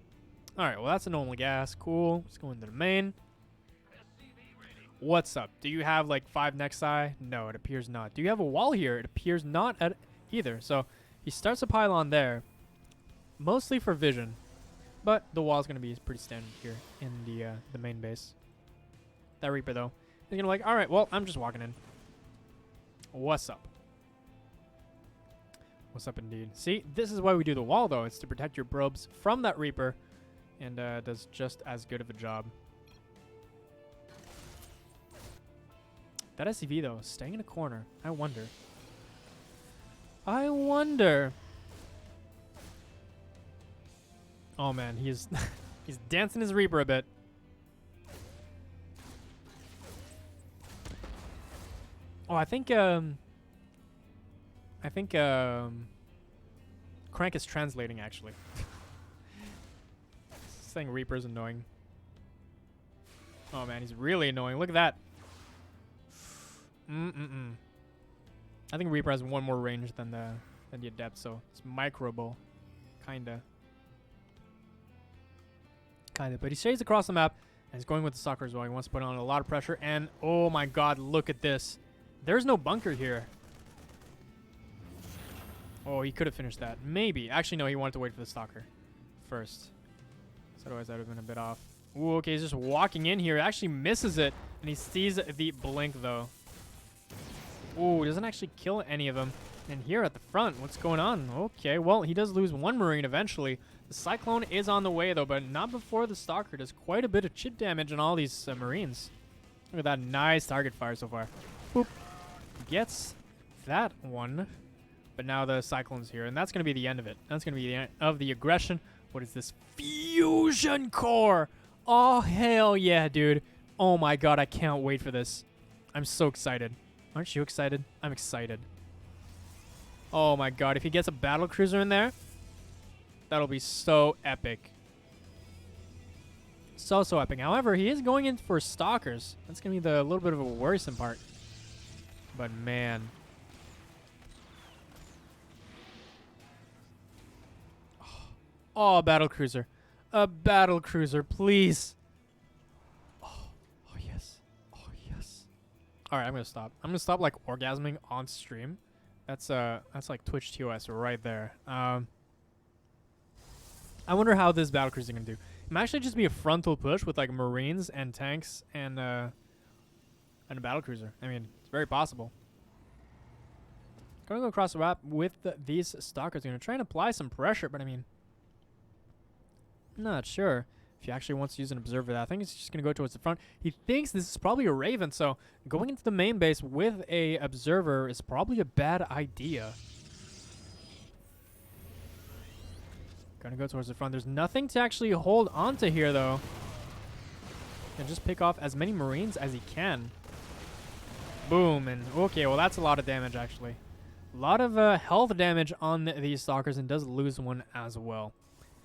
Alright, well, that's a normal gas. Cool. Let's go into the main. What's up? Do you have like 5 Nexi? No, it appears not. Do you have a wall here? It appears not at either. So he starts a pylon there, mostly for vision, but the wall's gonna be pretty standard here in the main base. That Reaper though, he's gonna be like, all right, well, I'm just walking in. What's up? What's up indeed? See, this is why we do the wall though. It's to protect your probes from that Reaper, and does just as good of a job. That SCV, though, staying in a corner. I wonder. Oh, man. He's he's dancing his Reaper a bit. Oh, I think Crank is translating, actually. Saying Reaper's annoying. Oh, man. He's really annoying. Look at that. I think Reaper has 1 more range than the Adept, so it's microable, kinda. behind it. But he stays across the map, and he's going with the stalker as well. He wants to put on a lot of pressure. And, oh my god, look at this. There's no bunker here. Oh, he could have finished that. Maybe. Actually, no, he wanted to wait for the stalker first. So otherwise, that would have been a bit off. Ooh, okay, he's just walking in here. He actually misses it, and he sees the blink, though. Ooh, doesn't actually kill any of them. And here at the front, what's going on? Okay, well, he does lose one Marine eventually. The Cyclone is on the way, though, but not before the Stalker does quite a bit of chip damage on all these Marines. Look at that nice target fire so far. Boop. Gets that one. But now the Cyclone's here, and that's going to be the end of it. That's going to be the end of the aggression. What is this? Fusion Core! Oh, hell yeah, dude. Oh my god, I can't wait for this. I'm so excited. Aren't you excited? I'm excited. Oh my god, if he gets a battle cruiser in there, that'll be so epic. So epic. However, he is going in for stalkers. That's going to be the little bit of a worrisome part. But man. Oh, a battle cruiser. A battle cruiser, please. Oh yes. Oh, yes. All right, I'm going to stop. I'm going to stop, like, orgasming on stream. That's like Twitch TOS right there. I wonder how this battle cruiser can do. It might actually just be a frontal push with, like, Marines and tanks and a battle cruiser. I mean, it's very possible. Going to go across the map with these stalkers. Going to try and apply some pressure, but I mean, not sure if he actually wants to use an observer. I think he's just going to go towards the front. He thinks this is probably a Raven, so going into the main base with a observer is probably a bad idea. Going to go towards the front. There's nothing to actually hold onto here, though. And just pick off as many Marines as he can. Boom. And okay, well, that's a lot of damage, actually. A lot of health damage on these stalkers, and does lose one as well.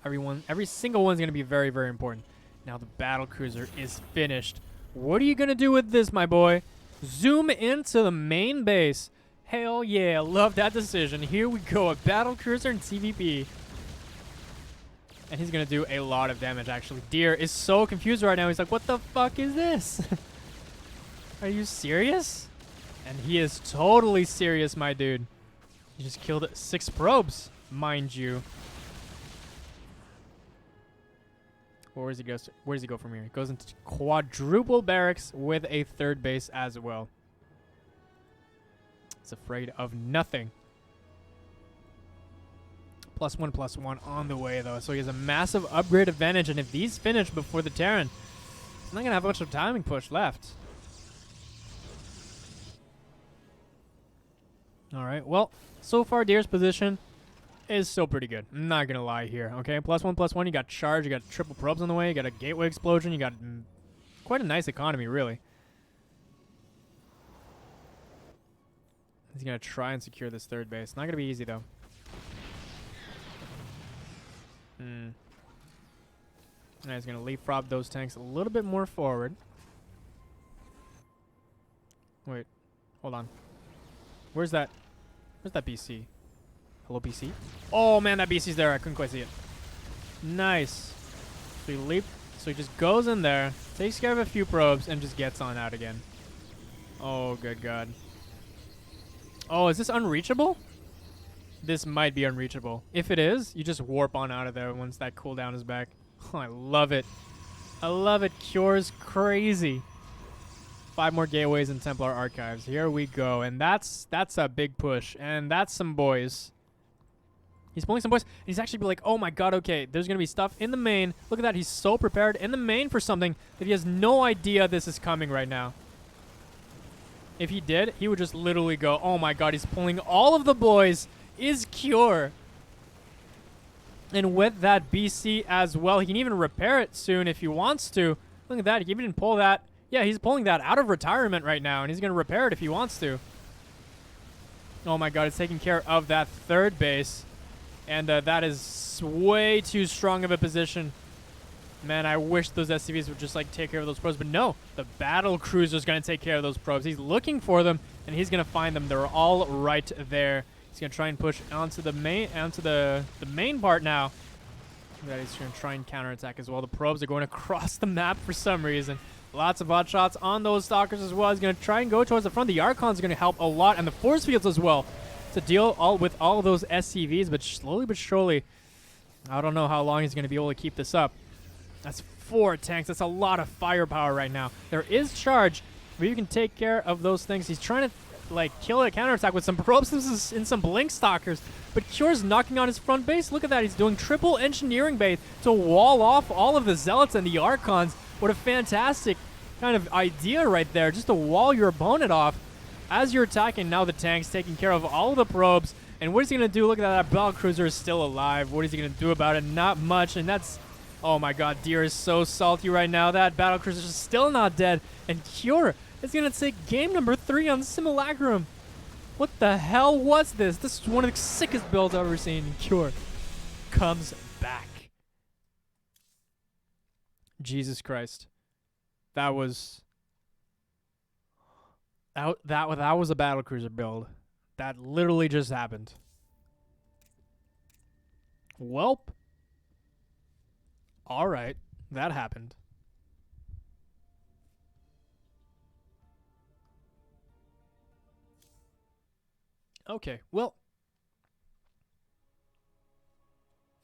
Every single one's going to be very, very important. Now the battle cruiser is finished. What are you going to do with this, my boy? Zoom into the main base. Hell yeah, love that decision. Here we go, a battle cruiser in CVP. And he's going to do a lot of damage, actually. Deer is so confused right now. He's like, what the fuck is this? Are you serious? And he is totally serious, my dude. He just killed 6 probes, mind you. Where does he go from here? He goes into quadruple barracks with a third base as well. He's afraid of nothing. +1/+1 on the way, though. So he has a massive upgrade advantage. And if these finish before the Terran, he's not going to have much of a timing push left. All right. Well, so far, Deer's position is still pretty good. I'm not going to lie here. Okay, +1/+1. You got charge. You got triple probes on the way. You got a gateway explosion. You got quite a nice economy, really. He's going to try and secure this third base. Not going to be easy, though. And he's going to leapfrog those tanks a little bit more forward. Wait. Hold on. Where's that BC? Hello, BC? Oh, man, that BC's there. I couldn't quite see it. Nice. So he just goes in there, takes care of a few probes, and just gets on out again. Oh, good God. Oh, is this unreachable? This might be unreachable. If it is, you just warp on out of there once that cooldown is back. Oh, I love it. I love it. Cure's crazy. 5 more gateways and Templar archives. Here we go. And that's a big push. And that's some boys. He's pulling some boys. And he's actually like, oh my god, okay, there's going to be stuff in the main. Look at that. He's so prepared in the main for something that he has no idea this is coming right now. If he did, he would just literally go, oh my god, he's pulling all of the boys. Is Cure. And with that BC as well, he can even repair it soon if he wants to. Look at that. He can even pull that. Yeah, he's pulling that out of retirement right now, and he's going to repair it if he wants to. Oh my god, it's taking care of that third base. And that is way too strong of a position. Man, I wish those SCVs would just, like, take care of those probes. But no, the battle cruiser's going to take care of those probes. He's looking for them, and he's going to find them. They're all right there. He's going to try and push onto the main part now. That he's going to try and counterattack as well. The probes are going across the map for some reason. Lots of hot shots on those stalkers as well. He's going to try and go towards the front. The Archons are going to help a lot, and the force fields as well to deal with all of those SCVs. But slowly but surely, I don't know how long he's going to be able to keep this up. That's 4 tanks. That's a lot of firepower right now. There is charge, where you can take care of those things. He's trying to kill a counterattack with some probes and some blink stalkers. But Cure's knocking on his front base. Look at that. He's doing triple engineering bait to wall off all of the Zealots and the Archons. What a fantastic kind of idea right there, just to wall your opponent off as you're attacking. Now the tank's taking care of all of the probes. And what is he going to do? Look at that. Battlecruiser is still alive. What is he going to do about it? Not much. And that's... Oh my god, Deer is so salty right now. That Battlecruiser is still not dead. And Cure is going to take game number 3 on Simulacrum. What the hell was this? This is one of the sickest builds I've ever seen. And Cure comes back. Jesus Christ. That was... That was a Battlecruiser build. That literally just happened. Welp. Alright. That happened. Okay, well.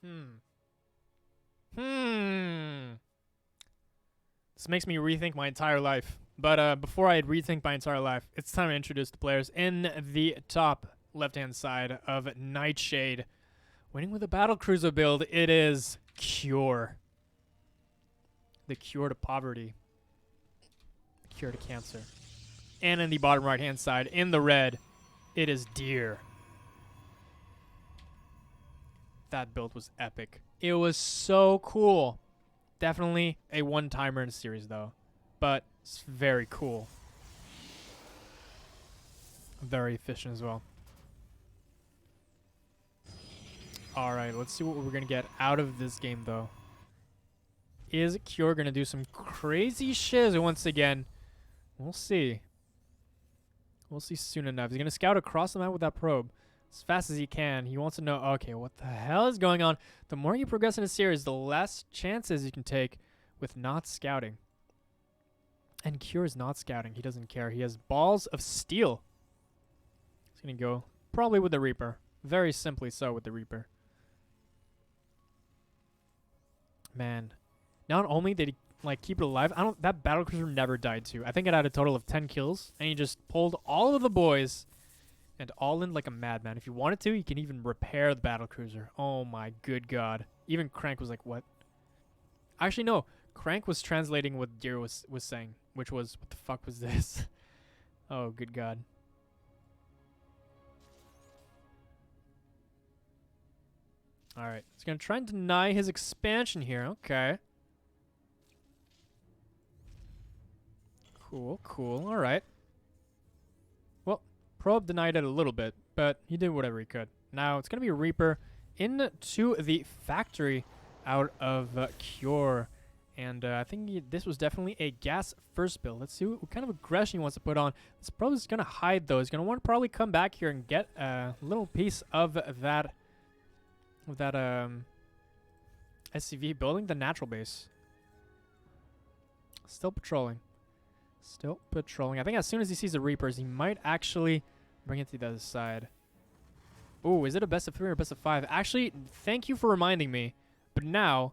This makes me rethink my entire life. But before I rethink my entire life, it's time to introduce the players. In the top left-hand side of Nightshade, winning with a Battlecruiser build, it is Cure. The cure to poverty. The cure to cancer. And in the bottom right-hand side, in the red, it is Deer. That build was epic. It was so cool. Definitely a one-timer in the series, though. But it's very cool. Very efficient as well. Alright, let's see what we're going to get out of this game, though. Is Cure going to do some crazy shiz once again? We'll see. We'll see soon enough. He's going to scout across the map with that probe as fast as he can. He wants to know, okay, what the hell is going on? The more you progress in a series, the less chances you can take with not scouting. And Cure is not scouting. He doesn't care. He has balls of steel. He's going to go probably with the Reaper. Very simply so with the Reaper. Man. Not only did he keep it alive, that Battlecruiser never died too. I think it had a total of 10 kills, and he just pulled all of the boys and all in like a madman. If you wanted to, you can even repair the Battlecruiser. Oh my good god. Even Crank was like, what? Actually, no. Crank was translating what Deer was saying, which was, what the fuck was this? Oh, good god. Alright. He's going to try and deny his expansion here. Okay. Cool, cool. All right. Well, Probe denied it a little bit, but he did whatever he could. Now, it's going to be a Reaper into the factory out of Cure. And I think this was definitely a gas first build. Let's see what kind of aggression he wants to put on. This Probe is going to hide, though. He's going to want to probably come back here and get a little piece of that SCV building, the natural base. Still patrolling. Still patrolling. I think as soon as he sees the Reapers, he might actually bring it to the other side. Oh, is it a best of 3 or best of 5? Actually, thank you for reminding me. But now,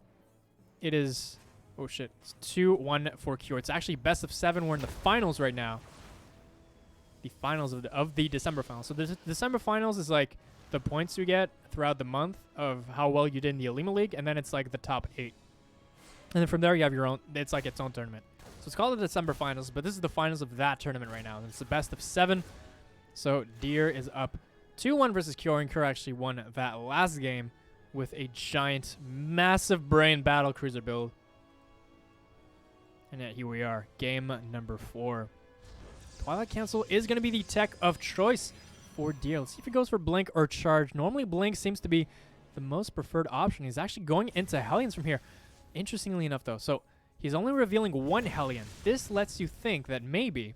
it is... Oh, shit. It's 2-1 for Cure. It's actually best of 7. We're in the finals right now. The finals of the December finals. So the December finals is like the points you get throughout the month of how well you did in the Olimoleague. And then it's like the top 8. And then from there, you have your own... It's like its own tournament. So it's called the December finals, but this is the finals of that tournament right now. And it's the best of 7. So Deer is up 2-1 versus Cure, and Cure actually won that last game with a giant, massive brain Battlecruiser build. And yet here we are, game number 4. Twilight Council is going to be the tech of choice for Deer. Let's see if he goes for Blink or Charge. Normally Blink seems to be the most preferred option. He's actually going into Hellions from here. Interestingly enough, though, so he's only revealing 1 Hellion. This lets you think that maybe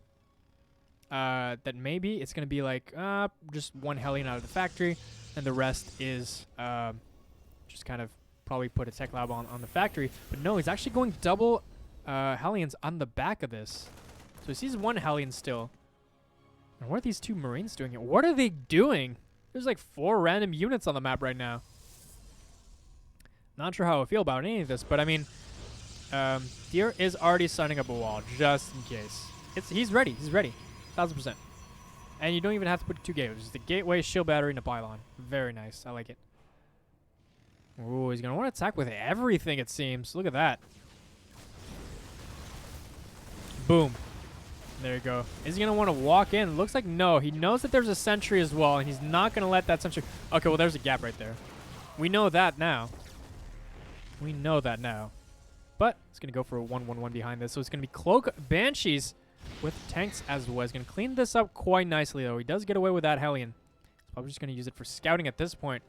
it's going to be like just 1 Hellion out of the factory, and the rest is just kind of probably put a tech lab on the factory. But no, he's actually going double Hellions on the back of this. So he sees one Hellion still. And what are these 2 Marines doing here? What are they doing? There's like 4 random units on the map right now. Not sure how I feel about any of this, but I mean, Deer is already setting up a wall just in case. He's ready. He's ready. 1000%. And you don't even have to put 2 gateways. Just the gateway, shield battery, and a pylon. Very nice. I like it. Ooh, he's going to want to attack with everything, it seems. Look at that. Boom. There you go. Is he going to want to walk in? Looks like no. He knows that there's a sentry as well, and he's not going to let that sentry... Okay, well, there's a gap right there. We know that now. We know that now. But it's going to go for a 1-1-1 behind this. So it's going to be Cloak Banshees with tanks as well. He's going to clean this up quite nicely, though. He does get away with that Hellion. He's probably just going to use it for scouting at this point.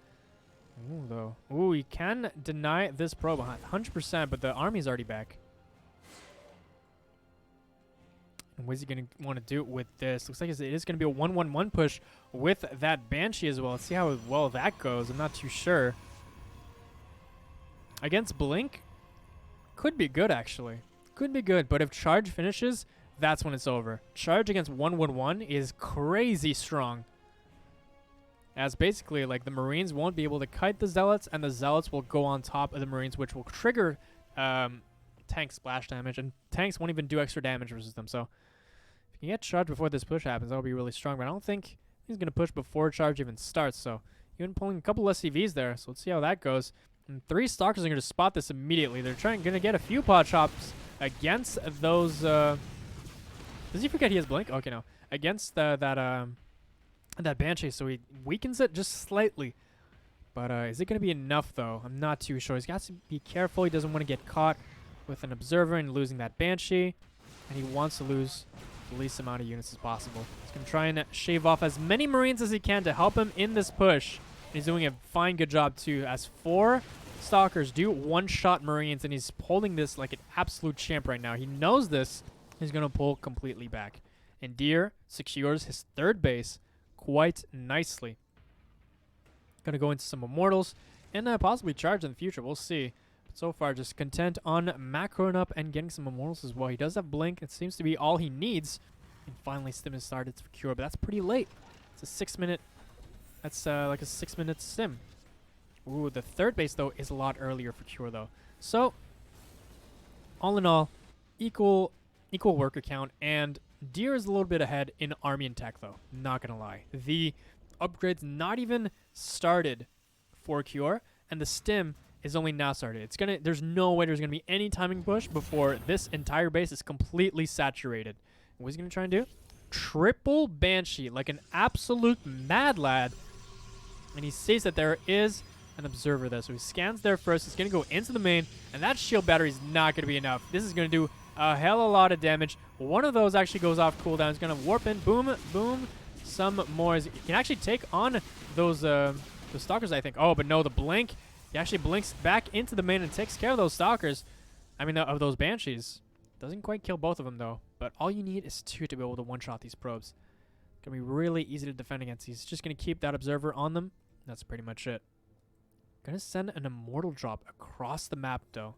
Ooh, though. Ooh, he can deny this probe 100%, but the army's already back. And what is he going to want to do with this? Looks like it is going to be a 1-1-1 push with that Banshee as well. Let's see how well that goes. I'm not too sure. Against Blink, could be good, actually. Could be good, but if Charge finishes, that's when it's over. Charge against 1-1-1 is crazy strong. As basically, like, the Marines won't be able to kite the Zealots, and the Zealots will go on top of the Marines, which will trigger tank splash damage, and tanks won't even do extra damage versus them. So if you can get Charge before this push happens, that'll be really strong. But I don't think he's going to push before Charge even starts. So even pulling a couple SCVs there. So let's see how that goes. And 3 Stalkers are going to spot this immediately. They're going to get a few pot shops against those. Does he forget he has Blink? Okay, no. Against that Banshee, so he weakens it just slightly. But is it going to be enough, though? I'm not too sure. He's got to be careful. He doesn't want to get caught with an Observer and losing that Banshee. And he wants to lose the least amount of units as possible. He's going to try and shave off as many Marines as he can to help him in this push. And he's doing a fine, good job, too, as 4 Stalkers do one-shot Marines, and he's holding this like an absolute champ right now. He knows this. He's going to pull completely back. And Deer secures his 3rd base quite nicely. Going to go into some Immortals and possibly Charge in the future. We'll see. But so far, just content on macroing up and getting some Immortals as well. He does have Blink. It seems to be all he needs. And finally, Stim has started to Cure, but that's pretty late. It's a 6-minute. That's like a 6-minute Stim. Ooh, the 3rd base, though, is a lot earlier for Cure, though. So, all in all, equal worker count, and Deer is a little bit ahead in Army and Tech, though. Not gonna lie. The upgrade's not even started for Cure, and the Stim is only now started. There's no way there's gonna be any timing push before this entire base is completely saturated. What he's gonna try and do? Triple Banshee, like an absolute mad lad. And he sees that there is an Observer there, so he scans there first. He's gonna go into the main, and that shield battery is not gonna be enough. This is gonna do a hell of a lot of damage. One of those actually goes off cooldown. It's going to warp in. Boom, boom. Some more. He can actually take on those Stalkers, I think. Oh, but no, the Blink. He actually blinks back into the main and takes care of those Stalkers. I mean, of those Banshees. Doesn't quite kill both of them, though. But all you need is 2 to be able to one-shot these probes. Going to be really easy to defend against. He's just going to keep that Observer on them. That's pretty much it. Going to send an Immortal drop across the map, though.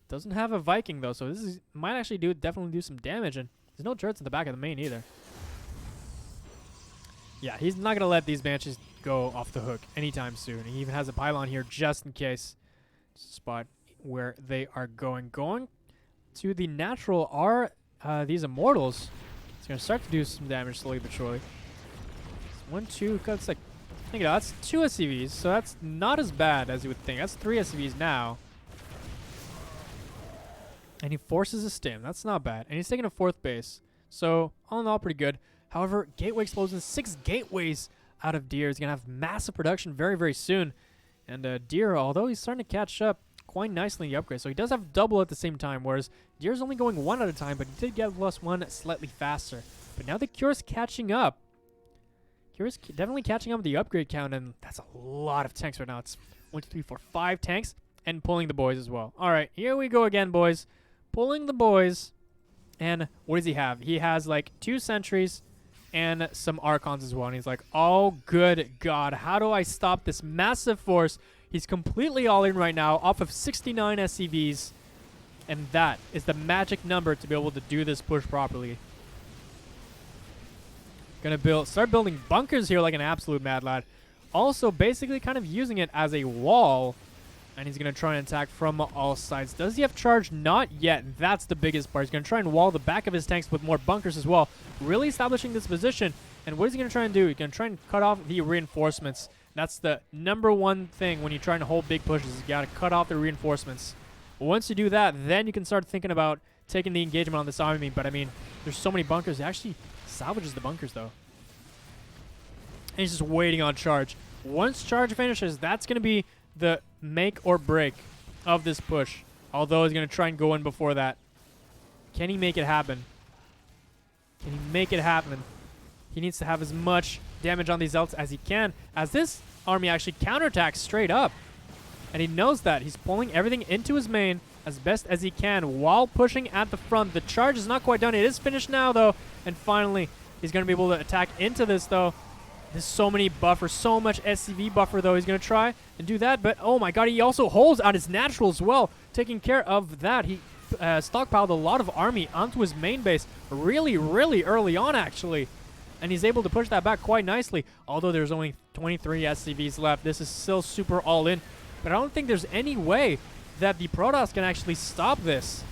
Doesn't have a Viking, though, so this might actually definitely do some damage, and there's no turrets in the back of the main either. Yeah, he's not going to let these Banshees go off the hook anytime soon. He even has a pylon here just in case. Just a spot where they are going. Going to the natural are these Immortals. It's going to start to do some damage slowly but surely. 1, 2, that's like, that's 2 SCVs, so that's not as bad as you would think. That's 3 SCVs now. And he forces a Stim. That's not bad. And he's taking a 4th base. So, all in all, pretty good. However, Gateway Explosions, 6 Gateways out of Deer. He's going to have massive production very, very soon. And Deer, although he's starting to catch up quite nicely in the upgrade. So, he does have double at the same time, whereas Deer's only going 1 at a time, but he did get +1 slightly faster. But now the Cure's catching up. Cure's definitely catching up with the upgrade count, and that's a lot of tanks right now. It's 1, 2, 3, 4, 5 tanks, and pulling the boys as well. All right, here we go again, boys. Pulling the boys, and what does he have? He has like 2 sentries and some Archons as well, and he's like, oh good god, how do I stop this massive force? He's completely all in right now off of 69 SCVs. And that is the magic number to be able to do this push properly. Gonna start building bunkers here like an absolute mad lad. Also, basically kind of using it as a wall. And he's going to try and attack from all sides. Does he have charge? Not yet. That's the biggest part. He's going to try and wall the back of his tanks with more bunkers as well. Really establishing this position. And what is he going to try and do? He's going to try and cut off the reinforcements. That's the number one thing when you're trying to hold big pushes. You got to cut off the reinforcements. Once you do that, then you can start thinking about taking the engagement on this army. But, I mean, there's so many bunkers. He actually salvages the bunkers, though. And he's just waiting on charge. Once charge finishes, that's going to be the make or break of this push. Although he's going to try and go in before that. Can he make it happen? Can he make it happen? He needs to have as much damage on these Zealots as he can, as this army actually counterattacks straight up. And he knows that. He's pulling everything into his main as best as he can while pushing at the front. The charge is not quite done. It is finished now, though. And finally, he's going to be able to attack into this, though. There's so many buffers, so much SCV buffer, though. He's going to try and do that. But, oh, my God, he also holds out his natural as well, taking care of that. He stockpiled a lot of army onto his main base really, really early on, actually. And he's able to push that back quite nicely. Although there's only 23 SCVs left. This is still super all in. But I don't think there's any way that the Protoss can actually stop this.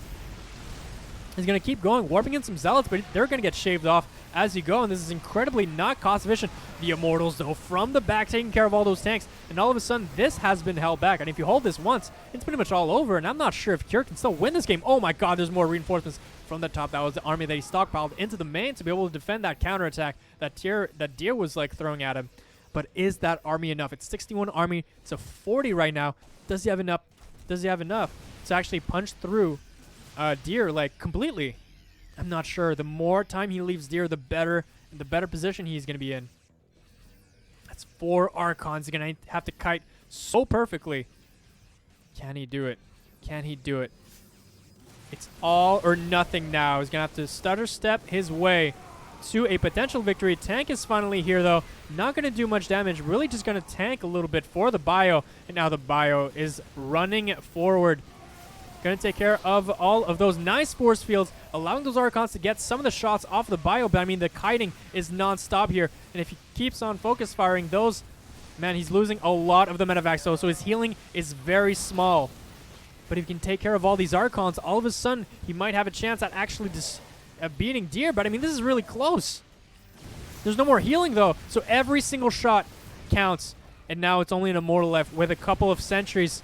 He's going to keep going, warping in some Zealots, but they're going to get shaved off as you go, and this is incredibly not cost efficient. The Immortals, though, from the back, taking care of all those tanks, and all of a sudden, this has been held back. And if you hold this once, it's pretty much all over, and I'm not sure if Kjor can still win this game. Oh my God, there's more reinforcements from the top. That was the army that he stockpiled into the main to be able to defend that counterattack that Deer was like throwing at him. But is that army enough? It's 61 army to 40 right now. Does he have enough? Does he have enough to actually punch through Deer like completely? I'm not sure. The more time he leaves Deer, the better position he's going to be in. That's 4 Archons. He's going to have to kite so perfectly. Can he do it? Can he do it? It's all or nothing now. He's going to have to stutter step his way to a potential victory. Tank is finally here, though. Not going to do much damage. Really just going to tank a little bit for the bio. And now the bio is running forward. Going to take care of all of those nice force fields, allowing those Archons to get some of the shots off the bio. But I mean, the kiting is non-stop here. And if he keeps on focus firing those, man, he's losing a lot of the medevacs. So his healing is very small. But if he can take care of all these Archons, all of a sudden, he might have a chance at actually just beating Deer. But I mean, this is really close. There's no more healing, though. So every single shot counts. And now it's only an Immortal left with a couple of sentries.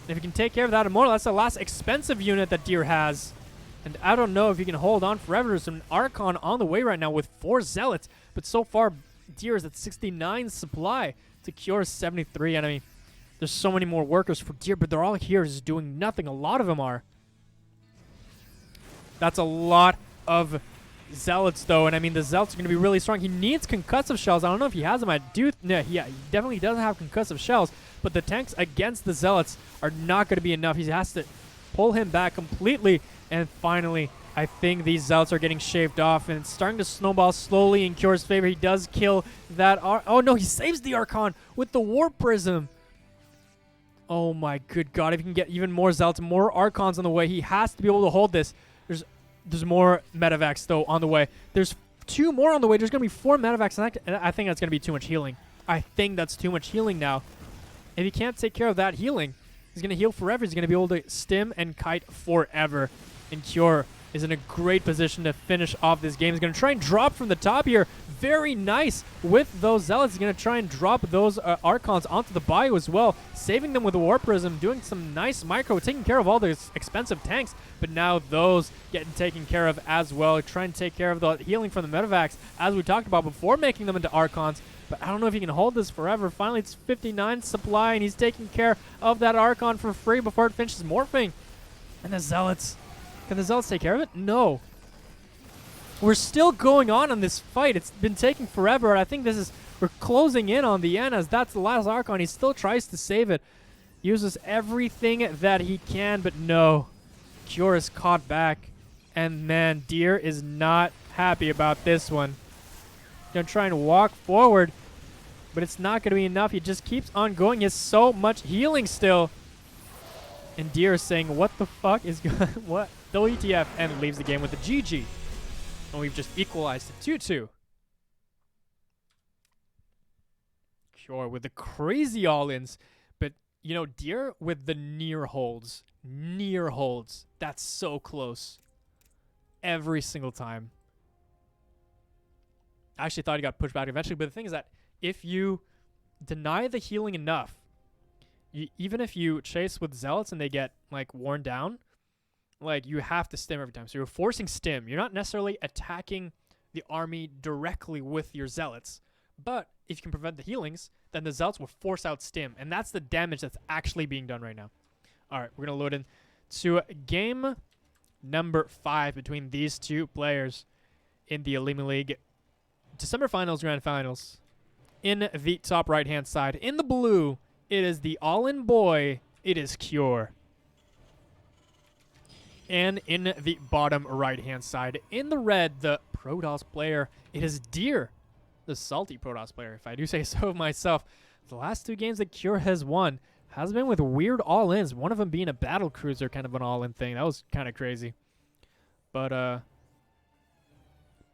If you can take care of that Immortal, that's the last expensive unit that Deer has. And I don't know if you can hold on forever. There's an Archon on the way right now with 4 Zealots. But so far, Deer is at 69 supply to Kjor 73. And I mean, there's so many more workers for Deer, but they're all here just doing nothing. A lot of them are. That's a lot of Zealots, though. And I mean, the Zealots are going to be really strong. He needs concussive shells. I don't know if he has them. No, he definitely doesn't have concussive shells. But the tanks against the Zealots are not going to be enough. He has to pull him back completely. And finally, I think these Zealots are getting shaved off. And it's starting to snowball slowly in Kjor's favor. He does kill that. Oh, no, he saves the Archon with the Warp Prism. Oh, my good God. If he can get even more Zealots, more Archons on the way, he has to be able to hold this. There's more medevacs, though, on the way. There's 2 more on the way. There's going to be 4 medevacs, and I think that's going to be too much healing. I think that's too much healing now. If he can't take care of that healing, he's going to heal forever. He's going to be able to stim and kite forever. And Kjor is in a great position to finish off this game. He's going to try and drop from the top here. Very nice with those Zealots. He's going to try and drop those Archons onto the bio as well, saving them with a Warp Prism, doing some nice micro, taking care of all those expensive tanks. But now those getting taken care of as well. Try and take care of the healing from the medevacs, as we talked about before, making them into Archons. But I don't know if he can hold this forever. Finally, it's 59 supply, and he's taking care of that Archon for free before it finishes morphing. And the Zealots. Can the Zealots take care of it? No. We're still going on this fight. It's been taking forever, and I think we're closing in on the end, as that's the last Archon. He still tries to save it. Uses everything that he can, but no. Kjor is caught back. And man, Deer is not happy about this one. Gonna try and walk forward. but it's not going to be enough. He just keeps on going. He has so much healing still. And Deer is saying, what the fuck is going what? WTF, and leaves the game with a GG. And we've just equalized to 2-2. Sure, with the crazy all-ins. But, you know, Deer with the near holds. Near holds. That's so close. Every single time. I actually thought he got pushed back eventually, but the thing is that if you deny the healing enough, even if you chase with zealots and they get like worn down, like you have to stim every time. So you're forcing stim. You're not necessarily attacking the army directly with your zealots, but if you can prevent the healings, then the zealots will force out stim, and that's the damage that's actually being done right now. All right, we're gonna load in to game number 5 between these two players in the Olimoleague December Finals, Grand Finals. In the top right-hand side, in the blue, it is the all-in boy. It is Cure. And in the bottom right-hand side, in the red, the Protoss player, it is Deer, the salty Protoss player, if I do say so myself. The last 2 games that Cure has won has been with weird all-ins, one of them being a battle cruiser, kind of an all-in thing. That was kind of crazy. But,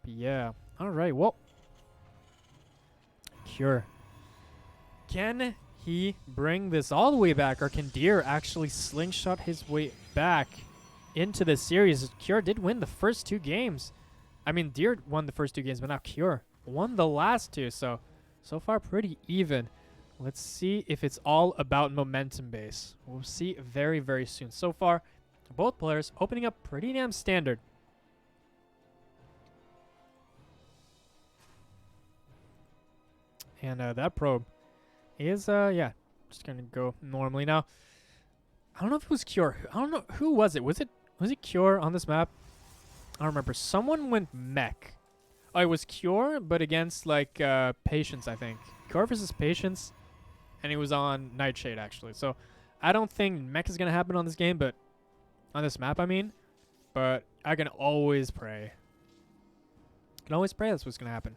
yeah. All right, well. Cure. Can he bring this all the way back, or can Deer actually slingshot his way back into the series? Cure did win the first 2 games. I mean, Deer won the first 2 games, but now Cure won the last 2. So far pretty even. Let's see if it's all about momentum base. We'll see very, very soon. So far, both players opening up pretty damn standard. And that probe is, yeah, just going to go normally. Now, I don't know if it was Cure. I don't know. Who was it? Was it Cure on this map? I don't remember. Someone went mech. Oh, it was Cure, but against, like, Patience, I think. Cure versus Patience, and he was on Nightshade, actually. So, I don't think mech is going to happen on this game, but on this map, I mean. But I can always pray. I can always pray that's what's going to happen.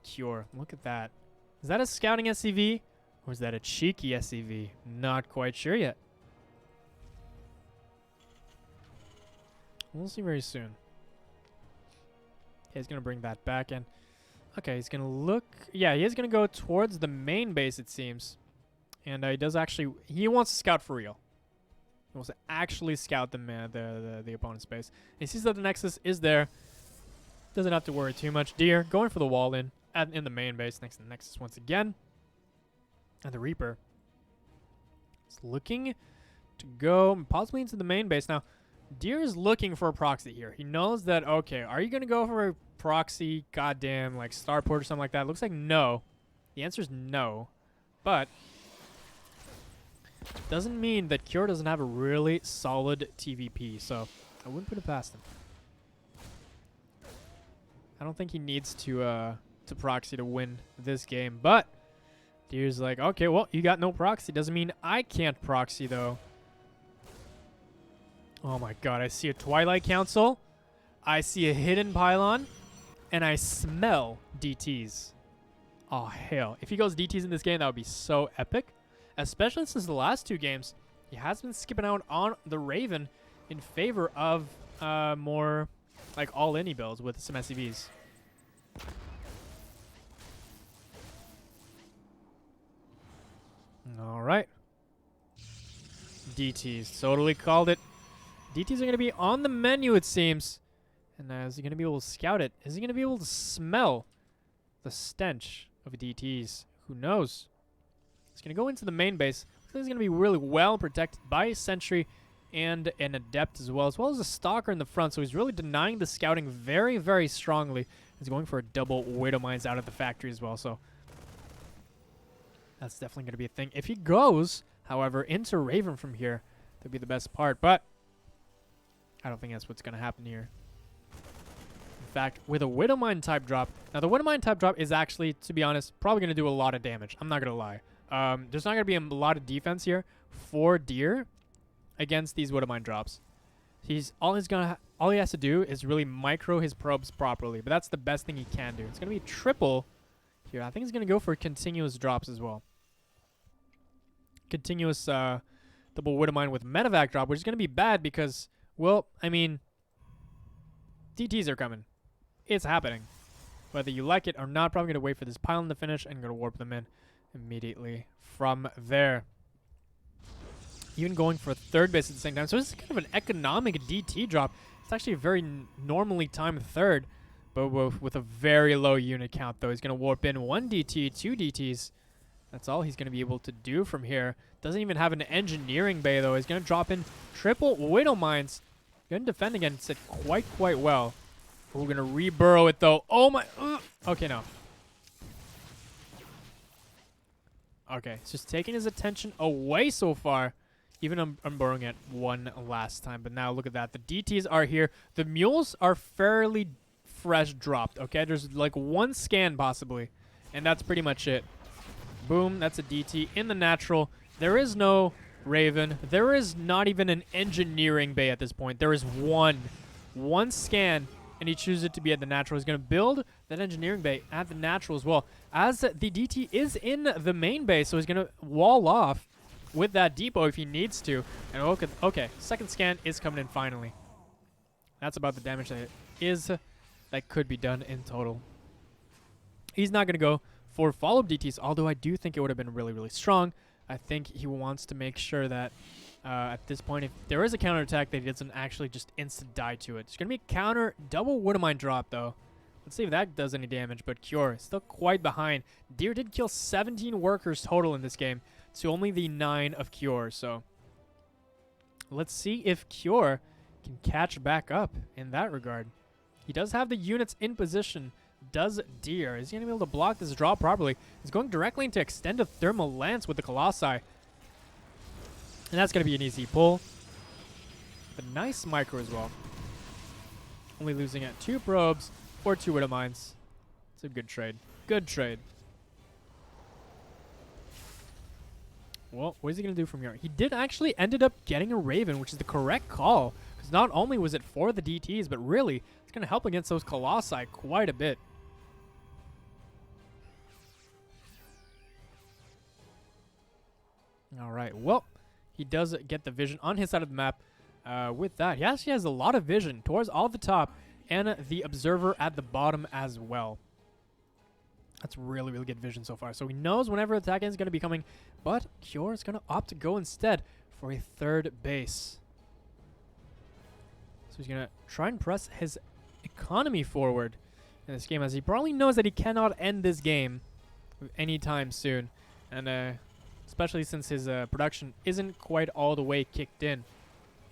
Cure. Look at that. Is that a scouting SCV? Or is that a cheeky SCV? Not quite sure yet. We'll see very soon. Okay, he's going to bring that back in. Okay, he's going to look. Yeah, he is going to go towards the main base, it seems. And he does actually. He wants to scout for real. He wants to actually scout the opponent's base. And he sees that the Nexus is there. Doesn't have to worry too much. Deer going for the wall in the main base next to the Nexus once again. And the Reaper is looking to go possibly into the main base. Now, Deer is looking for a proxy here. He knows that, okay, are you going to go for a proxy, goddamn, like starport or something like that? Looks like no. The answer is no. But doesn't mean that Cure doesn't have a really solid TVP. So I wouldn't put it past him. I don't think he needs to proxy to win this game, but Deer's like, okay, well, you got no proxy. Doesn't mean I can't proxy, though. Oh my god, I see a Twilight Council, I see a hidden pylon, and I smell DTs. Oh, hell. If he goes DTs in this game, that would be so epic. Especially since the last 2 games, he has been skipping out on the Raven in favor of more like all-in builds with some SCVs. All right. DTs. Totally called it. DTs are going to be on the menu, it seems. And is he going to be able to scout it? Is he going to be able to smell the stench of DTs? Who knows? He's going to go into the main base. He's going to be really well protected by a sentry and an adept as well as a stalker in the front. So he's really denying the scouting very, very strongly. He's going for a double Widow Mines out of the factory as well. So that's definitely going to be a thing. If he goes, however, into Raven from here, that'd be the best part. But I don't think that's what's going to happen here. In fact, with a Widow Mine type drop, now the Widow Mine type drop is actually, to be honest, probably going to do a lot of damage. I'm not going to lie. There's not going to be a lot of defense here for Deer against these Widow Mine drops. All he has to do is really micro his probes properly, but that's the best thing he can do. It's going to be triple here. I think he's going to go for continuous drops as well. Continuous double Widowmine with Medevac drop, which is going to be bad because, well, I mean, DTs are coming. It's happening. Whether you like it or not, probably going to wait for this pylon to finish and going to warp them in immediately from there. Even going for third base at the same time. So this is kind of an economic DT drop. It's actually a very normally timed third, but with a very low unit count, though. He's going to warp in 1 DT, 2 DTs. That's all he's going to be able to do from here. Doesn't even have an engineering bay, though. He's going to drop in triple Widow Mines. Going to defend against it quite well. We're going to reburrow it, though. Oh, my. Okay, no. Okay, it's just taking his attention away so far. Even unburrowing it one last time. But now look at that. The DTs are here. The mules are fairly fresh dropped, okay? There's like 1 scan possibly. And that's pretty much it. Boom, that's a DT in the natural. There is no Raven. There is not even an engineering bay at this point. There is one scan, and he chooses it to be at the natural. He's going to build that engineering bay at the natural as well. As the DT is in the main bay, so he's going to wall off with that depot if he needs to. And okay, second scan is coming in finally. That's about the damage that could be done in total. He's not going to go for follow-up DTs, although I do think it would have been really strong. I think he wants to make sure that at this point, if there is a counterattack, that he doesn't actually just insta-die to it. It's going to be a counter double Widowmine drop, though. Let's see if that does any damage, but Cure is still quite behind. Deer did kill 17 workers total in this game, to only the 9 of Cure, so let's see if Cure can catch back up in that regard. He does have the units in position. Does Deer? Is he going to be able to block this draw properly? He's going directly into extended thermal lance with the Colossi. And that's going to be an easy pull. But nice micro as well. Only losing at 2 probes or 2 Widow Mines. It's a good trade. Good trade. Well, what is he going to do from here? He did actually ended up getting a Raven, which is the correct call. Because not only was it for the DTs, but really, it's going to help against those Colossi quite a bit. All right, well, he does get the vision on his side of the map. With that, he actually has a lot of vision towards all the top and the observer at the bottom as well. That's really good vision so far. So he knows whenever attack is going to be coming, but Cure is going to opt to go instead for a third base. So he's going to try and press his economy forward in this game, as he probably knows that he cannot end this game anytime soon. And especially since his production isn't quite all the way kicked in.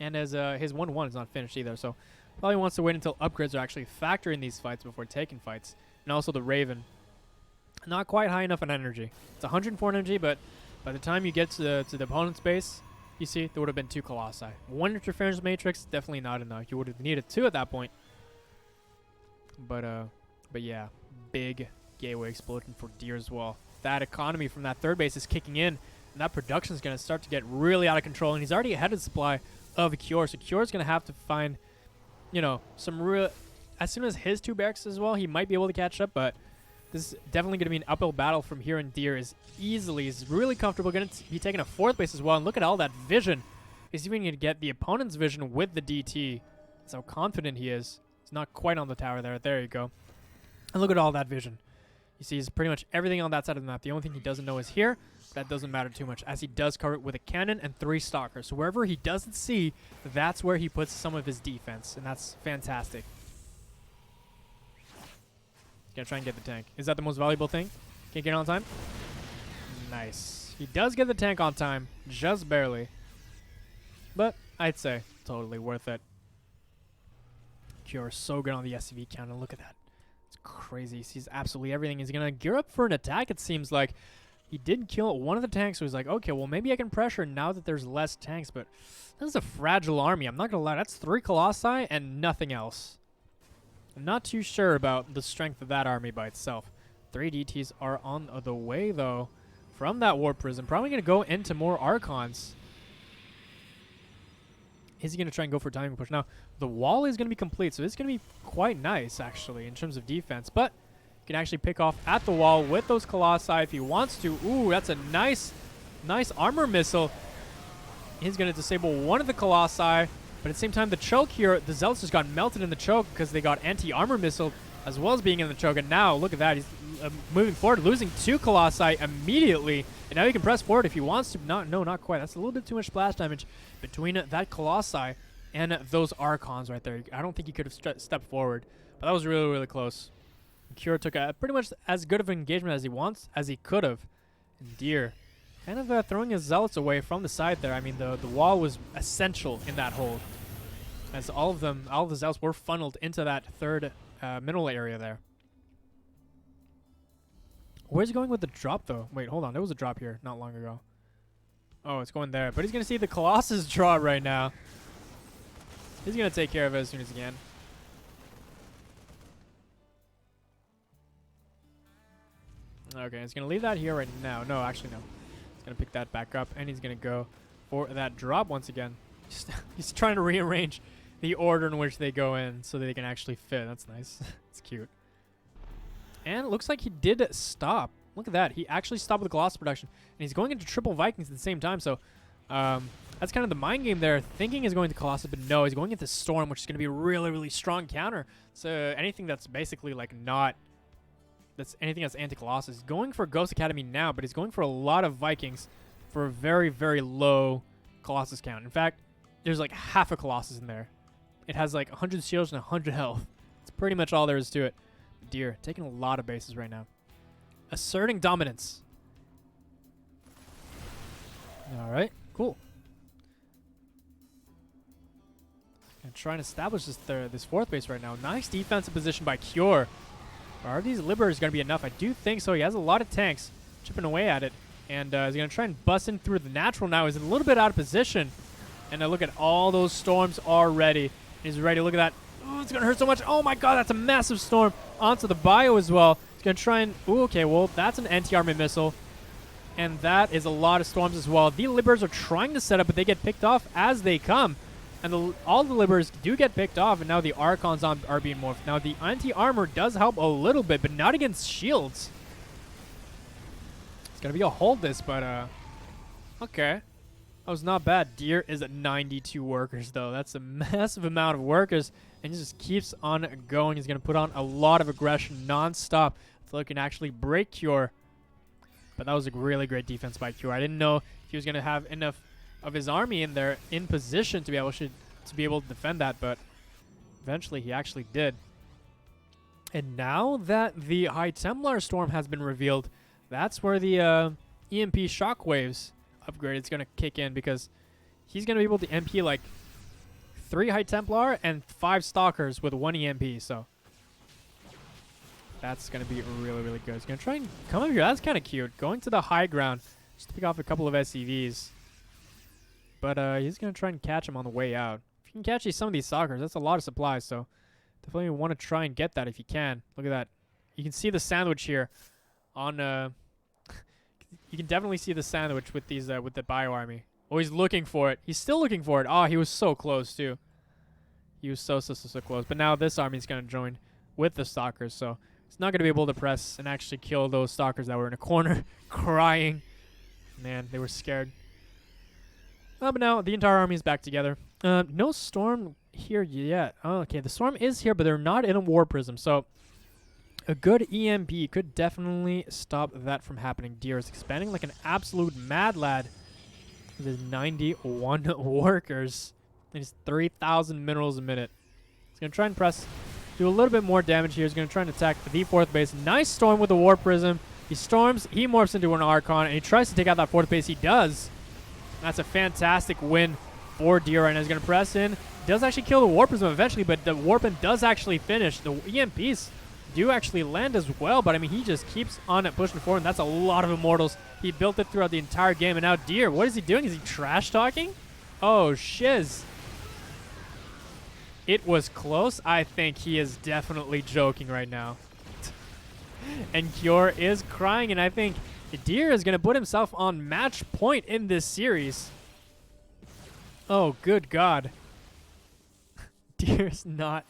And as his 1-1 is not finished either, so probably wants to wait until upgrades are actually factored in these fights before taking fights. And also the Raven, not quite high enough in energy. It's 104 energy, but by the time you get to the opponent's base, you see, there would have been 2 Colossi. 1 interference matrix, definitely not enough. You would have needed 2 at that point. But yeah, big gateway explosion for Deer as well. That economy from that third base is kicking in, and that production is going to start to get really out of control. And he's already ahead of the supply of Cure, so Cure is going to have to find, some real. As soon as his 2 barracks as well, he might be able to catch up, but this is definitely going to be an uphill battle from here, and Deer is really comfortable. Going to be taking a 4th base as well, and look at all that vision. He's even going to get the opponent's vision with the DT. That's how confident he is. It's not quite on the tower there. There you go. And look at all that vision. He sees pretty much everything on that side of the map. The only thing he doesn't know is here, but that doesn't matter too much, as he does cover it with a cannon and 3 stalkers. So wherever he doesn't see, that's where he puts some of his defense, and that's fantastic. Gonna try and get the tank. Is that the most valuable thing? Can you get it on time? Nice. He does get the tank on time, just barely. But I'd say totally worth it. Cure is so good on the SCV count, and look at that. It's crazy. He sees absolutely everything. He's gonna gear up for an attack, it seems like. He did kill one of the tanks, so he's like, okay, well, maybe I can pressure now that there's less tanks, but this is a fragile army. I'm not gonna lie. That's 3 Colossi and nothing else. I'm not too sure about the strength of that army by itself. 3 DTs are on the way, though, from that Warp Prism. Probably going to go into more Archons. Is he going to try and go for a timing push? Now, the wall is going to be complete, so this is going to be quite nice, actually, in terms of defense. But Can actually pick off at the wall with those Colossi if he wants to. Ooh, that's a nice armor missile. He's going to disable one of the Colossi, but at the same time, the choke here, the Zealots just got melted in the choke because they got anti-armor missile as well as being in the choke. And now, look at that. He's moving forward, losing 2 Colossi immediately. And now he can press forward if he wants to. No, not quite. That's a little bit too much splash damage between that Colossi and those Archons right there. I don't think he could have stepped forward, but that was really, really close. Cure took a pretty much as good of an engagement as he could have. And Deer kind of throwing his Zealots away from the side there. I mean, the wall was essential in that hold, as all of the Zealots were funneled into that third middle area there. Where's he going with the drop, though? Wait, hold on. There was a drop here not long ago. Oh, it's going there. But he's going to see the Colossus draw right now. He's going to take care of it as soon as he can. Okay, he's going to leave that here right now. No, actually, no. He's going to pick that back up, and he's going to go for that drop once again. He's trying to rearrange the order in which they go in so that they can actually fit. That's nice. It's cute. And it looks like he did stop. Look at that. He actually stopped with the Colossus production. And he's going into triple Vikings at the same time. So that's kind of the mind game there. Thinking he's going to Colossus, but no, he's going into Storm, which is going to be a really, really strong counter. So anything that's basically like not... That's anything that's anti-Colossus. He's going for Ghost Academy now, but he's going for a lot of Vikings for a very, very low Colossus count. In fact, there's like half a Colossus in there. It has like 100 shields and 100 health. It's pretty much all there is to it. Deer taking a lot of bases right now. Asserting dominance. Alright, cool. Gonna try and establish this fourth base right now. Nice defensive position by Cure. Are these Liberators going to be enough? I do think so. He has a lot of tanks chipping away at it. And he's going to try and bust in through the natural now. He's a little bit out of position. And look at all those storms already. He's ready. Look at that. Oh, it's going to hurt so much. Oh my god, that's a massive storm onto the bio as well. He's going to try and... Ooh, okay, well, that's an anti-armor missile. And that is a lot of storms as well. The Liberators are trying to set up, but they get picked off as they come. And all the Liberators do get picked off, and now the Archons are being morphed. Now, the anti-armor does help a little bit, but not against shields. It's going to be a hold this, but... Okay. That was not bad. Deer is at 92 workers, though. That's a massive amount of workers. And he just keeps on going. He's going to put on a lot of aggression non-stop so he can actually break Cure. But that was a really great defense by Cure. I didn't know if he was going to have enough of his army in there in position to be able to defend that, but eventually he actually did. And now that the High Templar Storm has been revealed, that's where the EMP Shockwaves upgrade is going to kick in, because he's going to be able to MP like 3 High Templar and 5 Stalkers with 1 EMP, so that's going to be really, really good. He's going to try and come up here. That's kind of cute. Going to the high ground just to pick off a couple of SCVs. But he's going to try and catch him on the way out. If you can catch some of these Stalkers, that's a lot of supplies, so definitely want to try and get that if you can. Look at that. You can see the sandwich here on... you can definitely see the sandwich with these with the bio army. Oh, he's looking for it. He's still looking for it. Oh, he was so close, too. He was so close. But now this army is going to join with the Stalkers, so it's not going to be able to press and actually kill those Stalkers that were in a corner crying. Man, they were scared. But now the entire army is back together. No Storm here yet. Oh, okay, the Storm is here, but they're not in a War Prism, so a good EMP could definitely stop that from happening. Deer is expanding like an absolute mad lad. There's 91 workers. There's 3,000 minerals a minute. He's going to try and press, do a little bit more damage here. He's going to try and attack the 4th base. Nice Storm with the War Prism. He storms, he morphs into an Archon, and he tries to take out that 4th base. He does. That's a fantastic win for Deer right now. He's going to press in. Does actually kill the War Prism eventually, but the Warpin does actually finish. The EMPs do actually land as well, but I mean, he just keeps on pushing forward, and that's a lot of Immortals. He built it throughout the entire game, and now Deer, what is he doing? Is he trash talking? Oh, shiz. It was close. I think he is definitely joking right now. And Cure is crying, and I think Deer is going to put himself on match point in this series. Oh, good God. Deer's not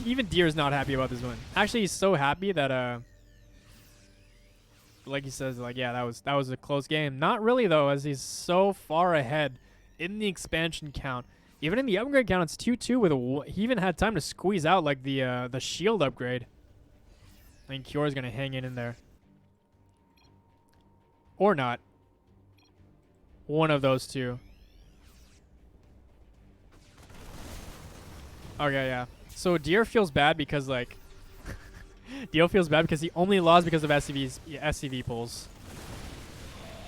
Even Deer's not happy about this one. Actually, he's so happy that like he says, like, yeah, that was a close game. Not really though, as he's so far ahead in the expansion count. Even in the upgrade count, it's 2-2 with he even had time to squeeze out like the shield upgrade. I think Kyora's gonna hang in there, or not. One of those two. Okay, yeah. So Deer feels bad because like Dio feels bad because he only lost because of SCV pulls.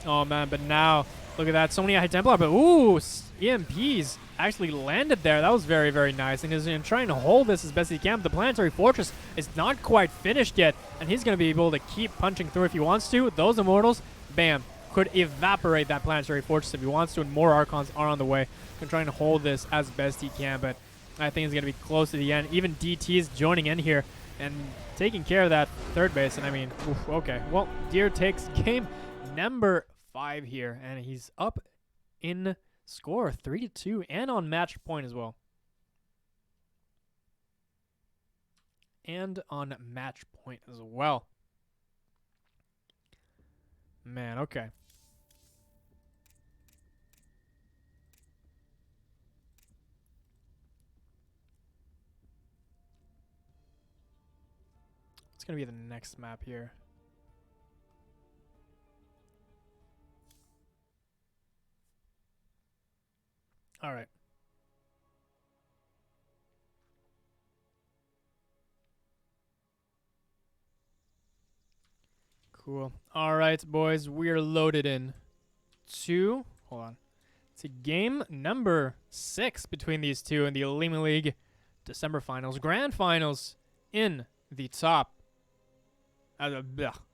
Oh man, but now look at that. So many high Templar, but ooh, EMPs actually landed there. That was very, very nice. And he's trying to hold this as best he can. But the Planetary Fortress is not quite finished yet, and he's going to be able to keep punching through if he wants to. Those Immortals, bam, could evaporate that Planetary Fortress if he wants to, and more Archons are on the way. And trying to hold this as best he can, but I think it's going to be close to the end. Even DT is joining in here and taking care of that third base. And I mean, oof, okay. Well, Deer takes game number 5 here, and he's up in score 3-2 and on match point as well. And on match point as well. Man, okay. It's going to be the next map here. All right. Cool. All right, boys. We're loaded in to, hold on, to game number 6 between these two in the Olimoleague December finals, grand finals in the top.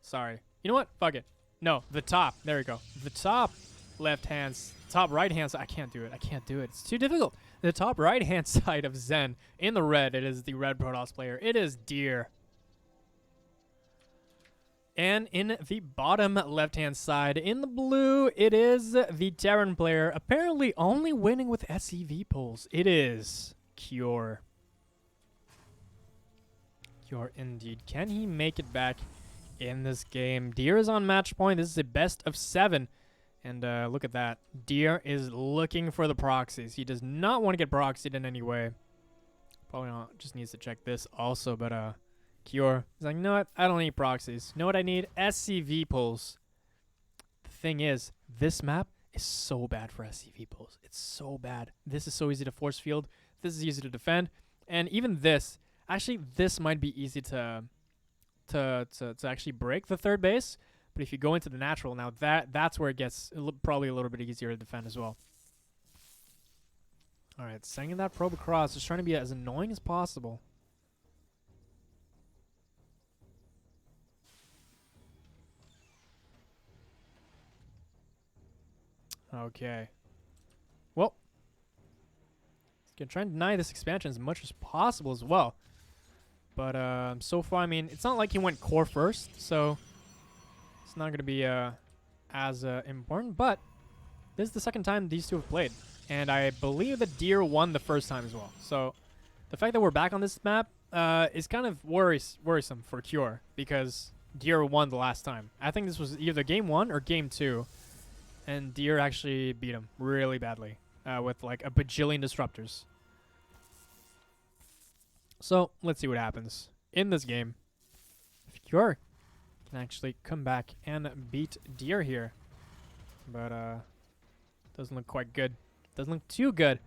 Sorry. You know what? Fuck it. No, the top. There we go. The top left hand, top right hand side. I can't do it. I can't do it. It's too difficult. The top right hand side of Zen in the red. It is the red Protoss player. It is Deer. And in the bottom left hand side in the blue, it is the Terran player. Apparently only winning with SCV pulls. It is Cure. Cure indeed. Can he make it back in this game? Deer is on match point. This is a best of 7. And look at that. Deer is looking for the proxies. He does not want to get proxied in any way. Probably not. Just needs to check this also. But Cure is like, you know what? I don't need proxies. You know what I need? SCV pulls. The thing is, this map is so bad for SCV pulls. It's so bad. This is so easy to force field. This is easy to defend. And even this, actually, this might be easy to actually break the third base. But if you go into the natural, now that's where it gets probably a little bit easier to defend as well. All right, sending that probe across, just trying to be as annoying as possible. Okay. Well, gonna try and deny this expansion as much as possible as well. But so far, I mean, it's not like he went core first, so it's not going to be as important. But this is the second time these two have played, and I believe that Deer won the first time as well. So the fact that we're back on this map is kind of worrisome for Cure, because Deer won the last time. I think this was either game 1 or game 2, and Deer actually beat him really badly with like a bajillion disruptors. So let's see what happens in this game. If Cure can actually come back and beat Deer here, but doesn't look quite good. Doesn't look too good.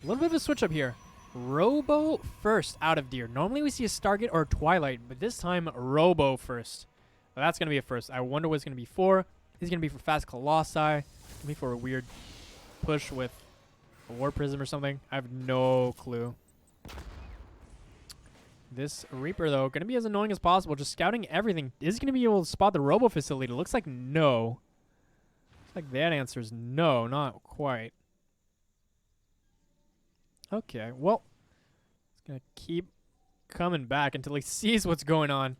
A little bit of a switch up here. Robo first out of Deer. Normally we see a Stargate or a Twilight, but this time Robo first. Well, that's gonna be a first. I wonder what it's gonna be for. Is it gonna be for fast Colossi? Maybe for a weird push with a War Prism or something. I have no clue. This Reaper, though, going to be as annoying as possible. Just scouting everything. Is he going to be able to spot the Robo facility? It looks like no. Looks like that answer is no, not quite. Okay, well, he's going to keep coming back until he sees what's going on.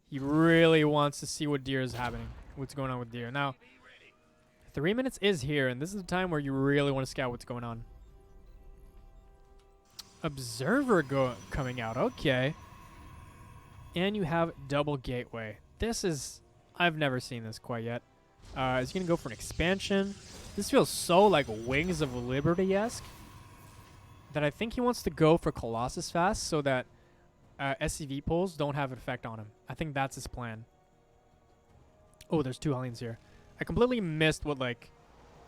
He really wants to see what Deer is happening. What's going on with Deer. Now, 3 minutes is here, and this is the time where you really want to scout what's going on. Observer coming out. Okay. And you have double gateway. This is... I've never seen this quite yet. Is he going to go for an expansion? This feels so like Wings of Liberty-esque that I think he wants to go for Colossus fast so that SCV pulls don't have an effect on him. I think that's his plan. Oh, there's 2 Hellions here. I completely missed what like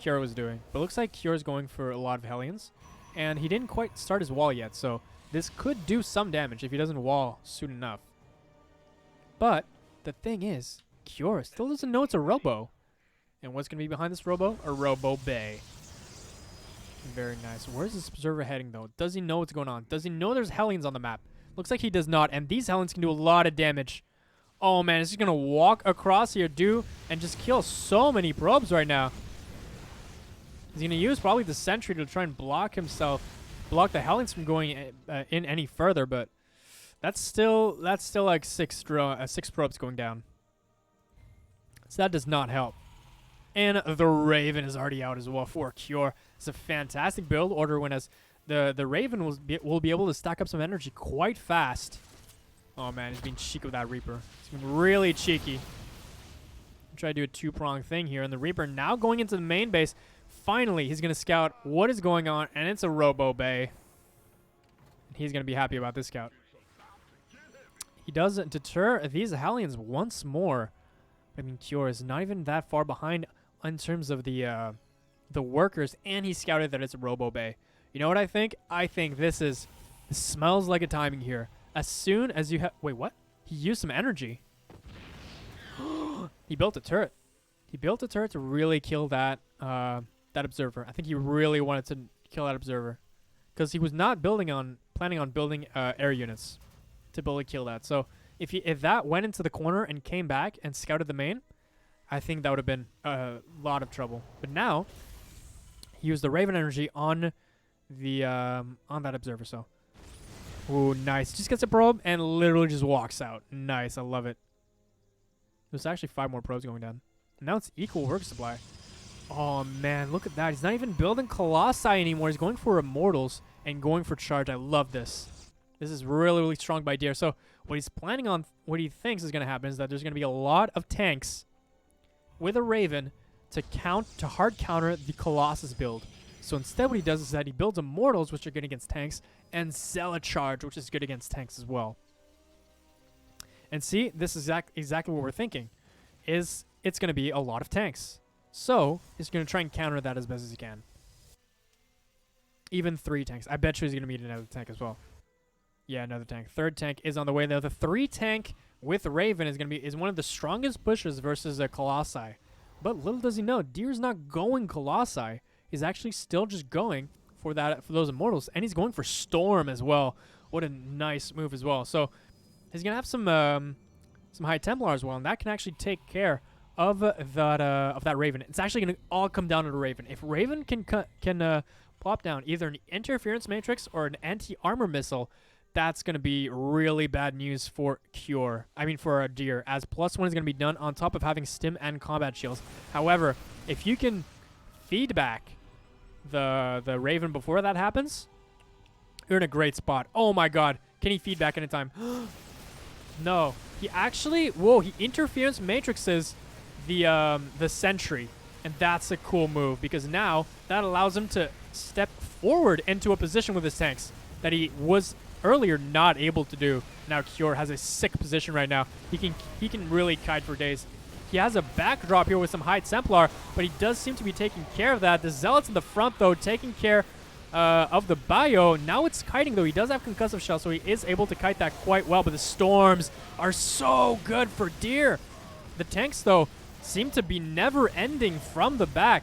Kiora was doing. But it looks like Kiora's going for a lot of Hellions. And he didn't quite start his wall yet, so this could do some damage if he doesn't wall soon enough. But the thing is, Kiora still doesn't know it's a Robo. And what's going to be behind this Robo? A Robo Bay. Very nice. Where's this Observer heading, though? Does he know what's going on? Does he know there's Hellions on the map? Looks like he does not, and these Hellions can do a lot of damage. Oh, man, it's just going to walk across here, and just kill so many probes right now. He's going to use probably the Sentry to try and block the Hellions from going in any further, but that's still like 6 probes going down. So that does not help. And the Raven is already out as well for Cure. It's a fantastic build order when as the Raven will be able to stack up some energy quite fast. Oh man, he's being cheeky with that Reaper. He's been really cheeky. Try to do a 2-prong thing here, and the Reaper now going into the main base. Finally, he's going to scout what is going on, and it's a Robo Bay. He's going to be happy about this scout. He does deter these Hellions once more. I mean, Cure is not even that far behind in terms of the workers, and he scouted that it's a Robo Bay. You know what I think? I think this smells like a timing here. As soon as you have... Wait, what? He used some energy. He built a turret. He built a turret to really kill that Observer. I think he really wanted to kill that Observer. Because he was not planning on building air units to bully kill that. So if that went into the corner and came back and scouted the main, I think that would have been a lot of trouble. But now, he used the Raven energy on that Observer. So, ooh, nice. Just gets a probe and literally just walks out. Nice. I love it. There's actually 5 more probes going down. Now it's equal work supply. Oh, man. Look at that. He's not even building Colossi anymore. He's going for Immortals and going for Charge. I love this. This is really, really strong by Deer. So what he's planning on, what he thinks is going to happen is that there's going to be a lot of tanks with a Raven to hard counter the Colossus build. So instead what he does is that he builds Immortals, which are good against tanks, and Zealot Charge, which is good against tanks as well. And see, this is exactly what we're thinking. It's going to be a lot of tanks. So he's going to try and counter that as best as he can. Even 3 tanks. I bet you he's going to meet another tank as well. Yeah, another tank. 3rd tank is on the way, though. The 3 tank with Raven is one of the strongest pushes versus a Colossi. But little does he know, Deer's not going Colossi. He's actually still just going for those Immortals, and he's going for Storm as well. What a nice move as well. So he's gonna have some High Templar as well, and that can actually take care of that Raven. It's actually gonna all come down to the Raven. If Raven can plop down either an interference matrix or an anti-armor missile, that's going to be really bad news for Cure. I mean, for Deer, as +1 is going to be done on top of having stim and combat shields. However, if you can feed back the Raven before that happens, you're in a great spot. Oh my god. Can he feed back in time? No. He actually... Whoa, he interference matrixes the Sentry. And that's a cool move, because now that allows him to step forward into a position with his tanks that he was earlier not able to do. Now Cure has a sick position right now. He can really kite for days. He has a backdrop here with some High Templar, but he does seem to be taking care of that. The Zealots in the front, though, taking care of the bio. Now it's kiting, though. He does have concussive shell, so he is able to kite that quite well, but the storms are so good for Deer. The tanks, though, seem to be never ending from the back.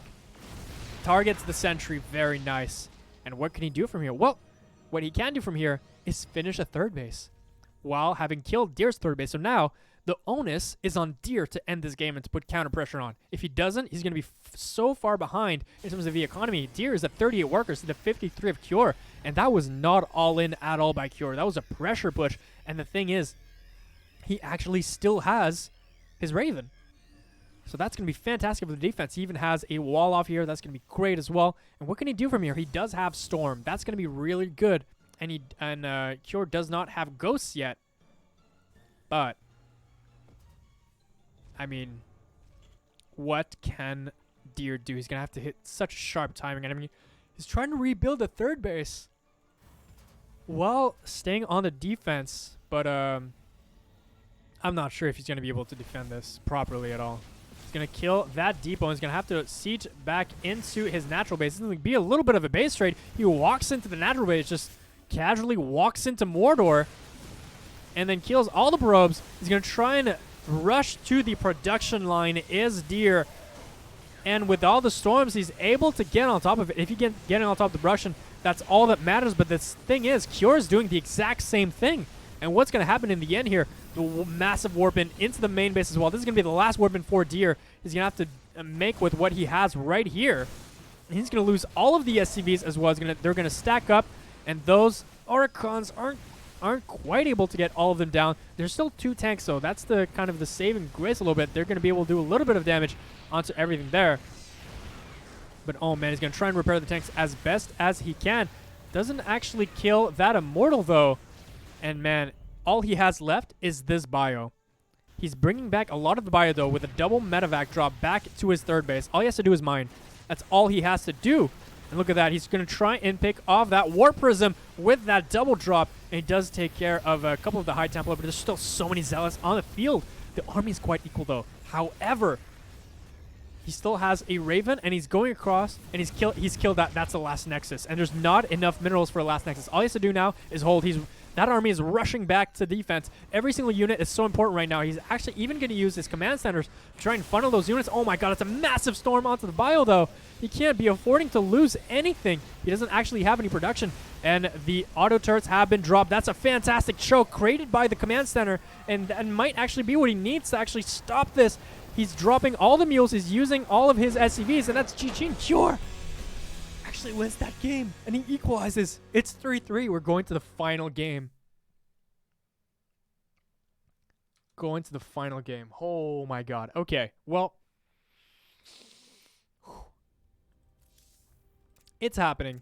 Targets the Sentry. Very nice. And what can he do from here? Well, what he can do from here is finish a 3rd base while having killed Deer's 3rd base. So now the onus is on Deer to end this game and to put counter pressure on. If he doesn't, he's going to be so far behind in terms of the economy. Deer is at 38 workers to the 53 of Cure, and that was not all in at all by Cure. That was a pressure push, and the thing is, he actually still has his Raven. So that's going to be fantastic for the defense. He even has a wall off here. That's going to be great as well. And what can he do from here? He does have Storm. That's going to be really good and Cure does not have ghosts yet. But I mean, what can Deer do? He's gonna have to hit such sharp timing, and I mean, he's trying to rebuild the third base while staying on the defense. But I'm not sure if he's gonna be able to defend this properly at all. He's going to kill that depot. He's going to have to siege back into his natural base. It's going to be a little bit of a base trade. He walks into the natural base, just casually walks into Mordor, and then kills all the probes. He's going to try and rush to the production line is Deer. And with all the storms, he's able to get on top of it. If you get getting on top of the production, that's all that matters. But this thing is, Cure is doing the exact same thing. And what's going to happen in the end here, the massive warp in into the main base as well. This is going to be the last warp in for Deer. He's going to have to make with what he has right here. And he's going to lose all of the SCVs as well. They're going to stack up, and those Archons aren't quite able to get all of them down. There's still 2 tanks, though. That's the kind of the saving grace a little bit. They're going to be able to do a little bit of damage onto everything there. But, oh, man, he's going to try and repair the tanks as best as he can. Doesn't actually kill that Immortal, though. And, man, all he has left is this bio. He's bringing back a lot of the bio, though, with a double medevac drop back to his third base. All he has to do is mine. That's all he has to do. And look at that. He's going to try and pick off that Warp Prism with that double drop. And he does take care of a couple of the High Templar, but there's still so many Zealots on the field. The army is quite equal, though. However, he still has a Raven, and he's going across, and he's killed that. That's the last Nexus. And there's not enough minerals for a last Nexus. All he has to do now is hold. That army is rushing back to defense. Every single unit is so important right now. He's actually even going to use his command centers to try and funnel those units. Oh my god, it's a massive storm onto the bio, though. He can't be affording to lose anything. He doesn't actually have any production. And the auto turrets have been dropped. That's a fantastic choke created by the command center. And that might actually be what he needs to actually stop this. He's dropping all the mules. He's using all of his SCVs. And that's GG, and Cure actually wins that game, and he equalizes. It's 3-3. We're going to the final game. Going to the final game. Oh my god. Okay, well, it's happening.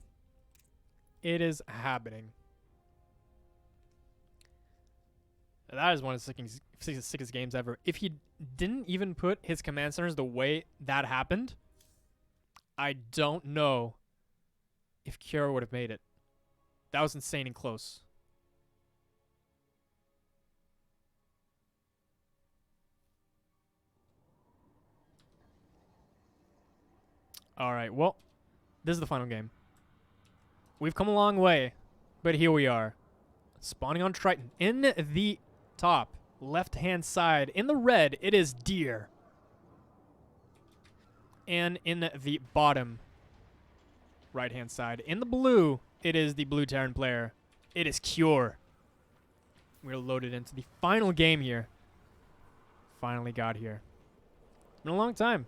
It is happening. That is one of the sickest games ever. If he didn't even put his command centers the way that happened, I don't know if Cure would have made it. That was insane and close. Alright, well, this is the final game. We've come a long way, but here we are. Spawning on Triton. In the top left-hand side, in the red, it is Deer. And in the bottom right-hand side, in the blue, it is the blue Terran player. It is Cure. We're loaded into the final game here. Finally got here. It's been a long time.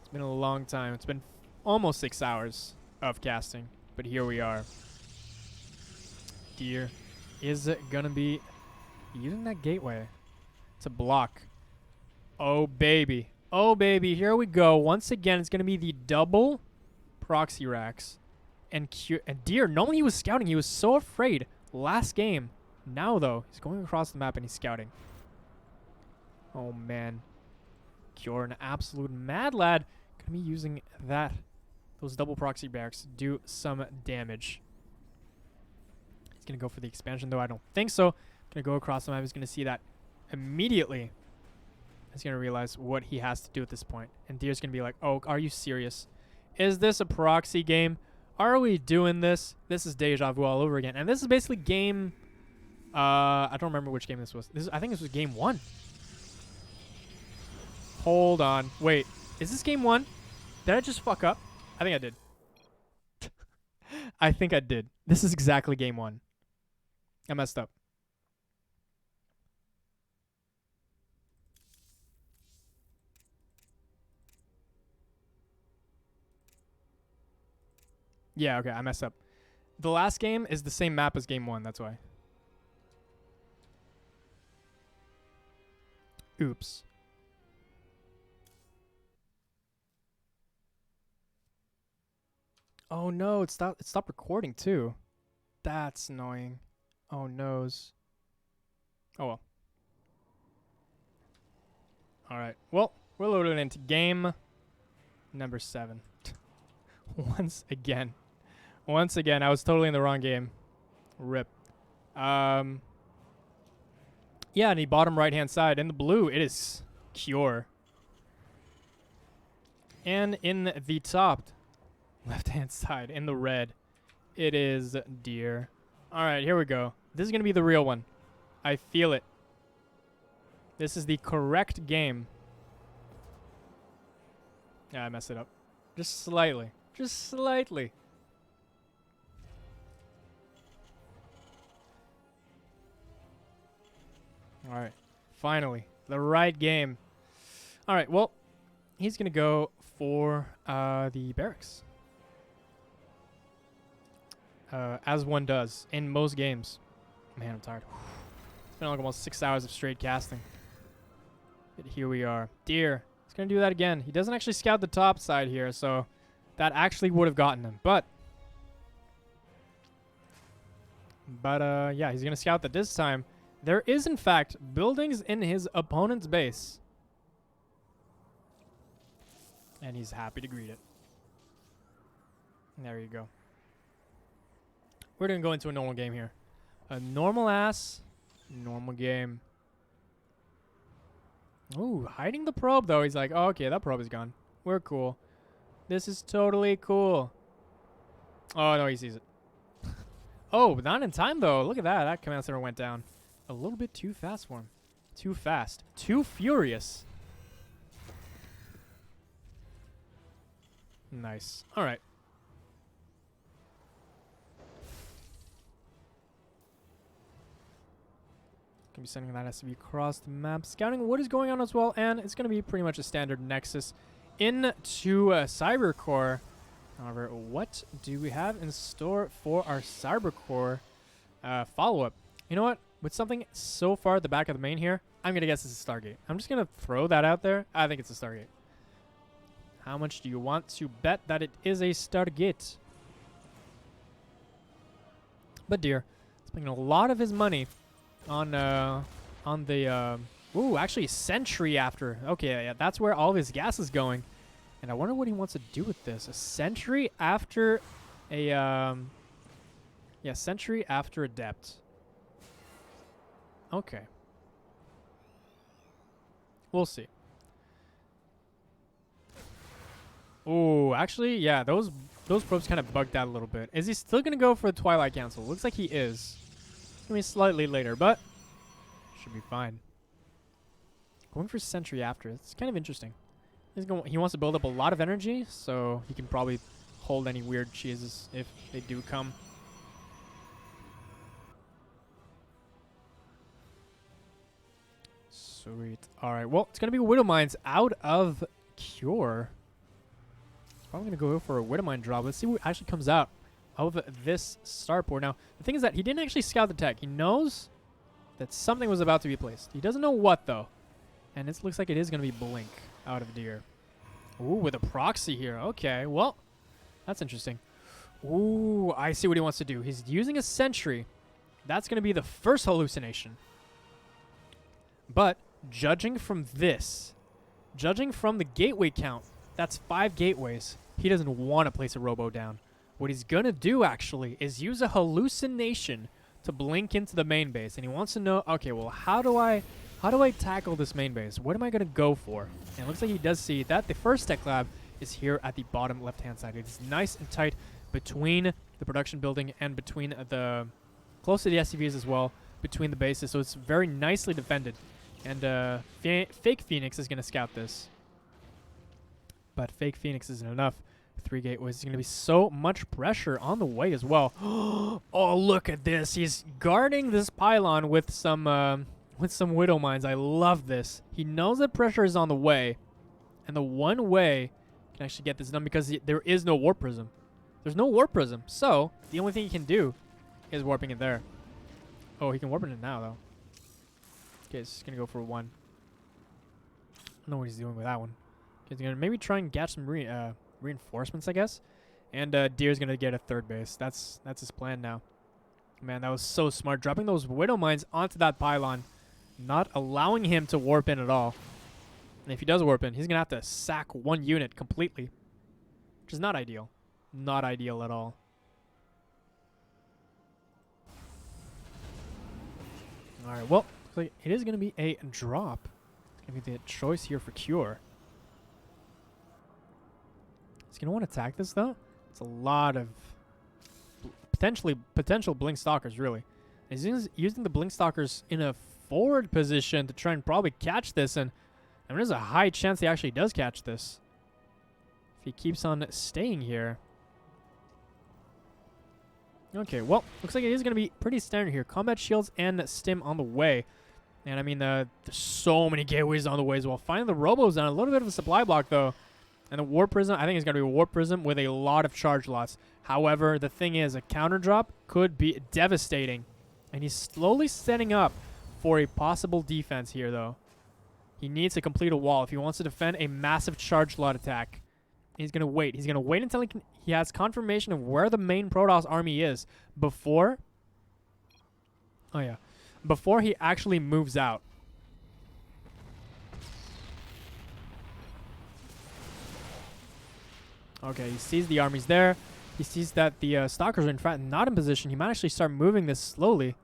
It's been a long time. It's been almost 6 hours of casting, but here we are. Deer is gonna be using that gateway to block. Oh baby. Oh baby, here we go. Once again, it's gonna be the double proxy racks. And Deer, normally he was scouting. He was so afraid last game. Now, though, he's going across the map and he's scouting. Oh, man. Cure, an absolute mad lad. Gonna be using those double proxy barracks to do some damage. He's gonna go for the expansion, though. I don't think so. Gonna go across the map. He's gonna see that immediately. He's gonna realize what he has to do at this point. And Deer's gonna be like, oh, are you serious? Is this a proxy game? Are we doing this? This is deja vu all over again. And this is basically game... I don't remember which game this was. I think this was game 1. Hold on. Wait. Is this game 1? Did I just fuck up? I think I did. I think I did. This is exactly game 1. I messed up. Yeah, okay, I messed up. The last game is the same map as game 1, that's why. Oops. Oh no, it stopped recording too. That's annoying. Oh, noes. Oh, well. All right. Well, we're loaded into game number 7. Once again. Once again, I was totally in the wrong game. Rip. Yeah, and the bottom right-hand side. In the blue, it is Cure. And in the top left-hand side, in the red, it is Deer. All right, here we go. This is going to be the real one. I feel it. This is the correct game. Yeah, I messed it up. Just slightly. Just slightly. All right. Finally. The right game. All right, well, he's going to go for the barracks. As one does in most games. Man, I'm tired. It's been like almost 6 hours of straight casting. But here we are. Deer. He's going to do that again. He doesn't actually scout the top side here, so that actually would have gotten him. But yeah, he's going to scout that this time. There is, in fact, buildings in his opponent's base. And he's happy to greet it. There you go. We're going to go into a normal game here. A normal-ass, normal game. Ooh, hiding the probe, though. He's like, oh, okay, that probe is gone. We're cool. This is totally cool. Oh, no, he sees it. Oh, not in time, though. Look at that. That command center went down. A little bit too fast for him. Too fast. Too furious. Nice. All right. Gonna be sending that SCV across the map, scouting what is going on as well, and it's gonna be pretty much a standard Nexus into Cybercore. However, what do we have in store for our Cybercore follow-up? You know what? With something so far at the back of the main here, I'm gonna guess it's a Stargate. I'm just gonna throw that out there. I think it's a Stargate. How much do you want to bet that it is a Stargate? But Deer, spending a lot of his money on the ooh, actually Sentry after. Okay, yeah, that's where all of his gas is going. And I wonder what he wants to do with this. A Sentry after a yeah, Sentry after Adept. Okay. We'll see. Ooh, actually, yeah, those probes kind of bugged out a little bit. Is he still going to go for the Twilight Council? Looks like he is. It's going to be slightly later, but should be fine. Going for Sentry after. It's kind of interesting. He wants to build up a lot of energy, so he can probably hold any weird cheeses if they do come. Sweet. All right, well, it's going to be Widow Mines out of Cure. Probably going to go for a Widowmine drop. Let's see what actually comes out of this starport. Now, the thing is that he didn't actually scout the tech. He knows that something was about to be placed. He doesn't know what, though. And it looks like it is going to be Blink out of Deer. Ooh, with a proxy here. Okay, well, that's interesting. Ooh, I see what he wants to do. He's using a Sentry. That's going to be the first hallucination. But judging from this, judging from the gateway count, that's 5 gateways. He doesn't want to place a robo down. What he's going to do, actually, is use a hallucination to blink into the main base. And he wants to know, okay, well, how do I tackle this main base? What am I going to go for? And it looks like he does see that the first tech lab is here at the bottom left-hand side. It's nice and tight between the production building and between the, close to the SCVs as well, between the bases. So it's very nicely defended. And Fake Phoenix is going to scout this. But Fake Phoenix isn't enough. 3 gateways. There's going to be so much pressure on the way as well. Oh, look at this. He's guarding this pylon with some Widow Mines. I love this. He knows that pressure is on the way. And the one way can actually get this done because there is no Warp Prism. There's no Warp Prism. So, the only thing he can do is warping it there. Oh, he can warp it now, though. Okay, it's going to go for 1. I don't know what he's doing with that one. He's going to maybe try and catch some reinforcements, I guess. And Deer's going to get a 3rd base. That's his plan now. Man, that was so smart. Dropping those Widow Mines onto that pylon. Not allowing him to warp in at all. And if he does warp in, he's going to have to sack one unit completely. Which is not ideal. Not ideal at all. Alright, well, looks like it is going to be a drop. It's going to be the choice here for Cure. He's going to want to attack this, though. It's a lot of potential Blink Stalkers, really. He's using the Blink Stalkers in a forward position to try and probably catch this, and there's a high chance he actually does catch this if he keeps on staying here. Okay, well, looks like it is going to be pretty standard here. Combat shields and stim on the way. And I mean, there's so many gateways on the way as well. Finding the Robos on a little bit of a supply block, though. And the Warp Prism, I think it's going to be a Warp Prism with a lot of charge loss. However, the thing is, a counter drop could be devastating. And he's slowly setting up for a possible defense here, though. He needs to complete a wall if he wants to defend a massive charge lot attack. He's going to wait. He's going to wait until he has confirmation of where the main Protoss army is before... Oh, yeah. Before he actually moves out. Okay, he sees the armies there. He sees that the Stalkers are in fact not in position. He might actually start moving this slowly.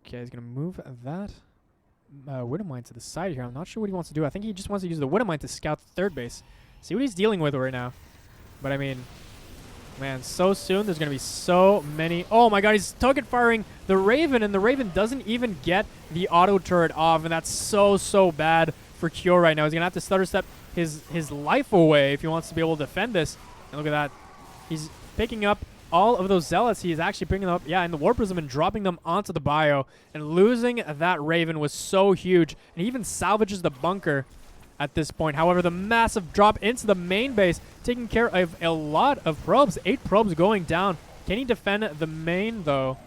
Okay, he's going to move that Widow Mine to the side here. I'm not sure what he wants to do. I think he just wants to use the Widow Mine to scout the third base. See what he's dealing with right now. But I mean, man, so soon there's going to be so many. Oh my god, he's target firing the Raven, and the Raven doesn't even get the auto turret off, and that's so bad for Cure right now. He's going to have to stutter step his life away if he wants to be able to defend this. And look at that. He's picking up all of those Zealots. He's actually picking them up, yeah, in the Warp Prism and dropping them onto the bio. And losing that Raven was so huge. And he even salvages the bunker at this point. However, the massive drop into the main base, taking care of a lot of probes. 8 probes going down. Can he defend the main, though?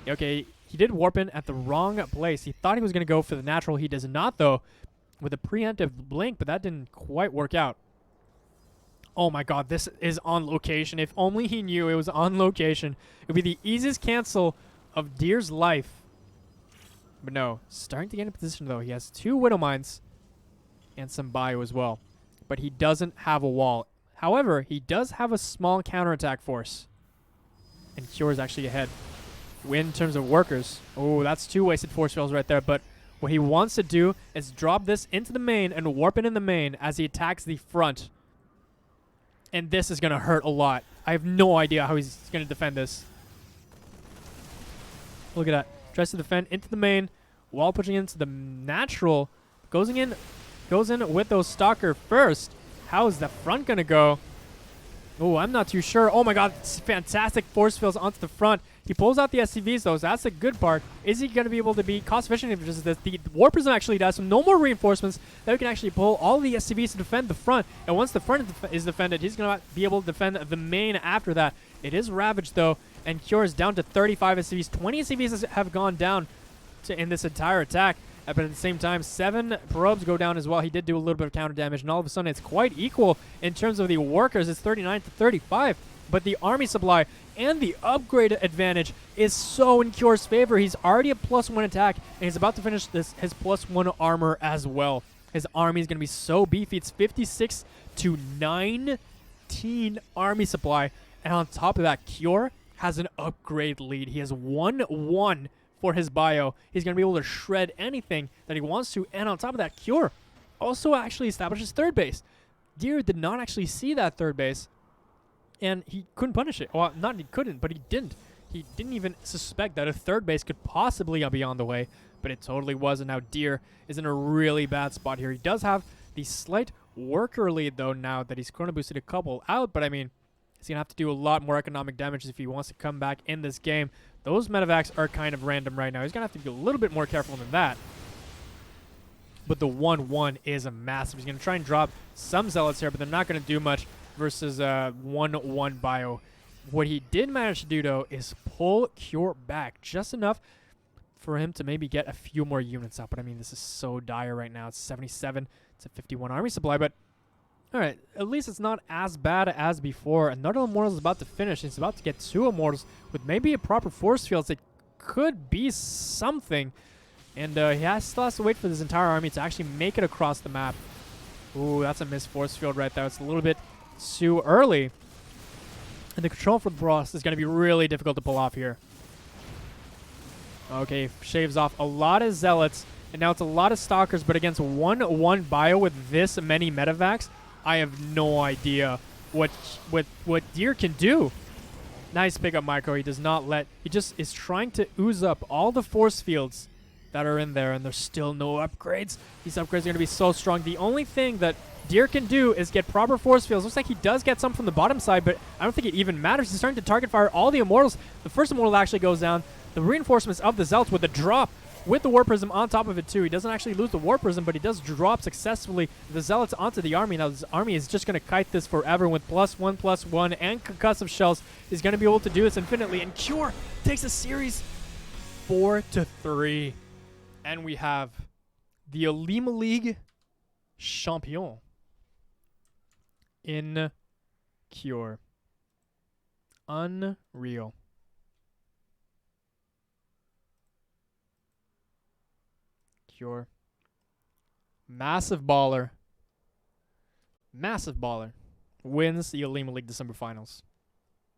Okay, he did warp in at the wrong place. He thought he was going to go for the natural. He does not, though, with a preemptive blink, but that didn't quite work out. Oh my god, this is on location. If only he knew it was on location. It would be the easiest cancel of Deer's life. But no, starting to get in position, though. He has 2 Widow Mines and some bio as well. But he doesn't have a wall. However, he does have a small counterattack force. And Cure is actually ahead. In terms of workers. Oh, that's 2 wasted force fields right there. But what he wants to do is drop this into the main and warp it in the main as he attacks the front. And this is going to hurt a lot. I have no idea how he's going to defend this. Look at that. Tries to defend into the main while pushing into the natural. Goes in with those Stalker first. How is the front going to go? Oh, I'm not too sure. Oh my god, it's fantastic force fields onto the front. He pulls out the SCVs, though, so that's the good part. Is he going to be able to be cost-efficient if just this? The Warp Prism actually does, so no more reinforcements. That we can actually pull all the SCVs to defend the front. And once the front is defended, he's going to be able to defend the main after that. It is ravaged, though, and Cure is down to 35 SCVs. 20 SCVs have gone down in this entire attack. But at the same time, 7 probes go down as well. He did do a little bit of counter damage, and all of a sudden it's quite equal in terms of the workers. It's 39 to 35. But the army supply and the upgrade advantage is so in Cure's favor. He's already at +1 attack, and he's about to finish his +1 armor as well. His army is going to be so beefy. It's 56 to 19 army supply. And on top of that, Cure has an upgrade lead. He has 1-1 for his bio. He's going to be able to shred anything that he wants to. And on top of that, Cure also actually establishes third base. Deer did not actually see that third base, and he couldn't punish it. Well, not he couldn't, but he didn't. He didn't even suspect that a third base could possibly be on the way, but it totally was. And now Deer is in a really bad spot here. He does have the slight worker lead, though, now that he's chrono boosted a couple out, but I mean, he's going to have to do a lot more economic damage if he wants to come back in this game. Those medevacs are kind of random right now. He's going to have to be a little bit more careful than that. But the 1-1 is a massive. He's going to try and drop some Zealots here, but they're not going to do much versus 1-1 bio. What he did manage to do, though, is pull Cure back just enough for him to maybe get a few more units out. But, I mean, this is so dire right now. It's 77 to 51 army supply, but Alright, at least it's not as bad as before. Another Immortal is about to finish. He's about to get 2 Immortals with maybe a proper force field. It could be something. And he still has to wait for this entire army to actually make it across the map. Ooh, that's a missed force field right there. It's a little bit too early. And the control for the boss is going to be really difficult to pull off here. Okay, shaves off a lot of Zealots. And now it's a lot of Stalkers. But against 1-1 bio with this many Metavacs, I have no idea what Deer can do. Nice pickup, Micro. He does not let... He just is trying to ooze up all the force fields that are in there, and there's still no upgrades. These upgrades are going to be so strong. The only thing that Deer can do is get proper force fields. Looks like he does get some from the bottom side, but I don't think it even matters. He's starting to target fire all the Immortals. The first Immortal actually goes down. The reinforcements of the Zealots with the drop with the War Prism on top of it too. He doesn't actually lose the War Prism, but he does drop successfully the Zealots onto the army. Now this army is just going to kite this forever with +1/+1 and concussive shells. He's going to be able to do this infinitely. And Cure takes a series 4-3. And we have the Olimoleague champion in Cure. Unreal. Cure. Massive baller. Massive baller. Wins the Olimoleague December Finals.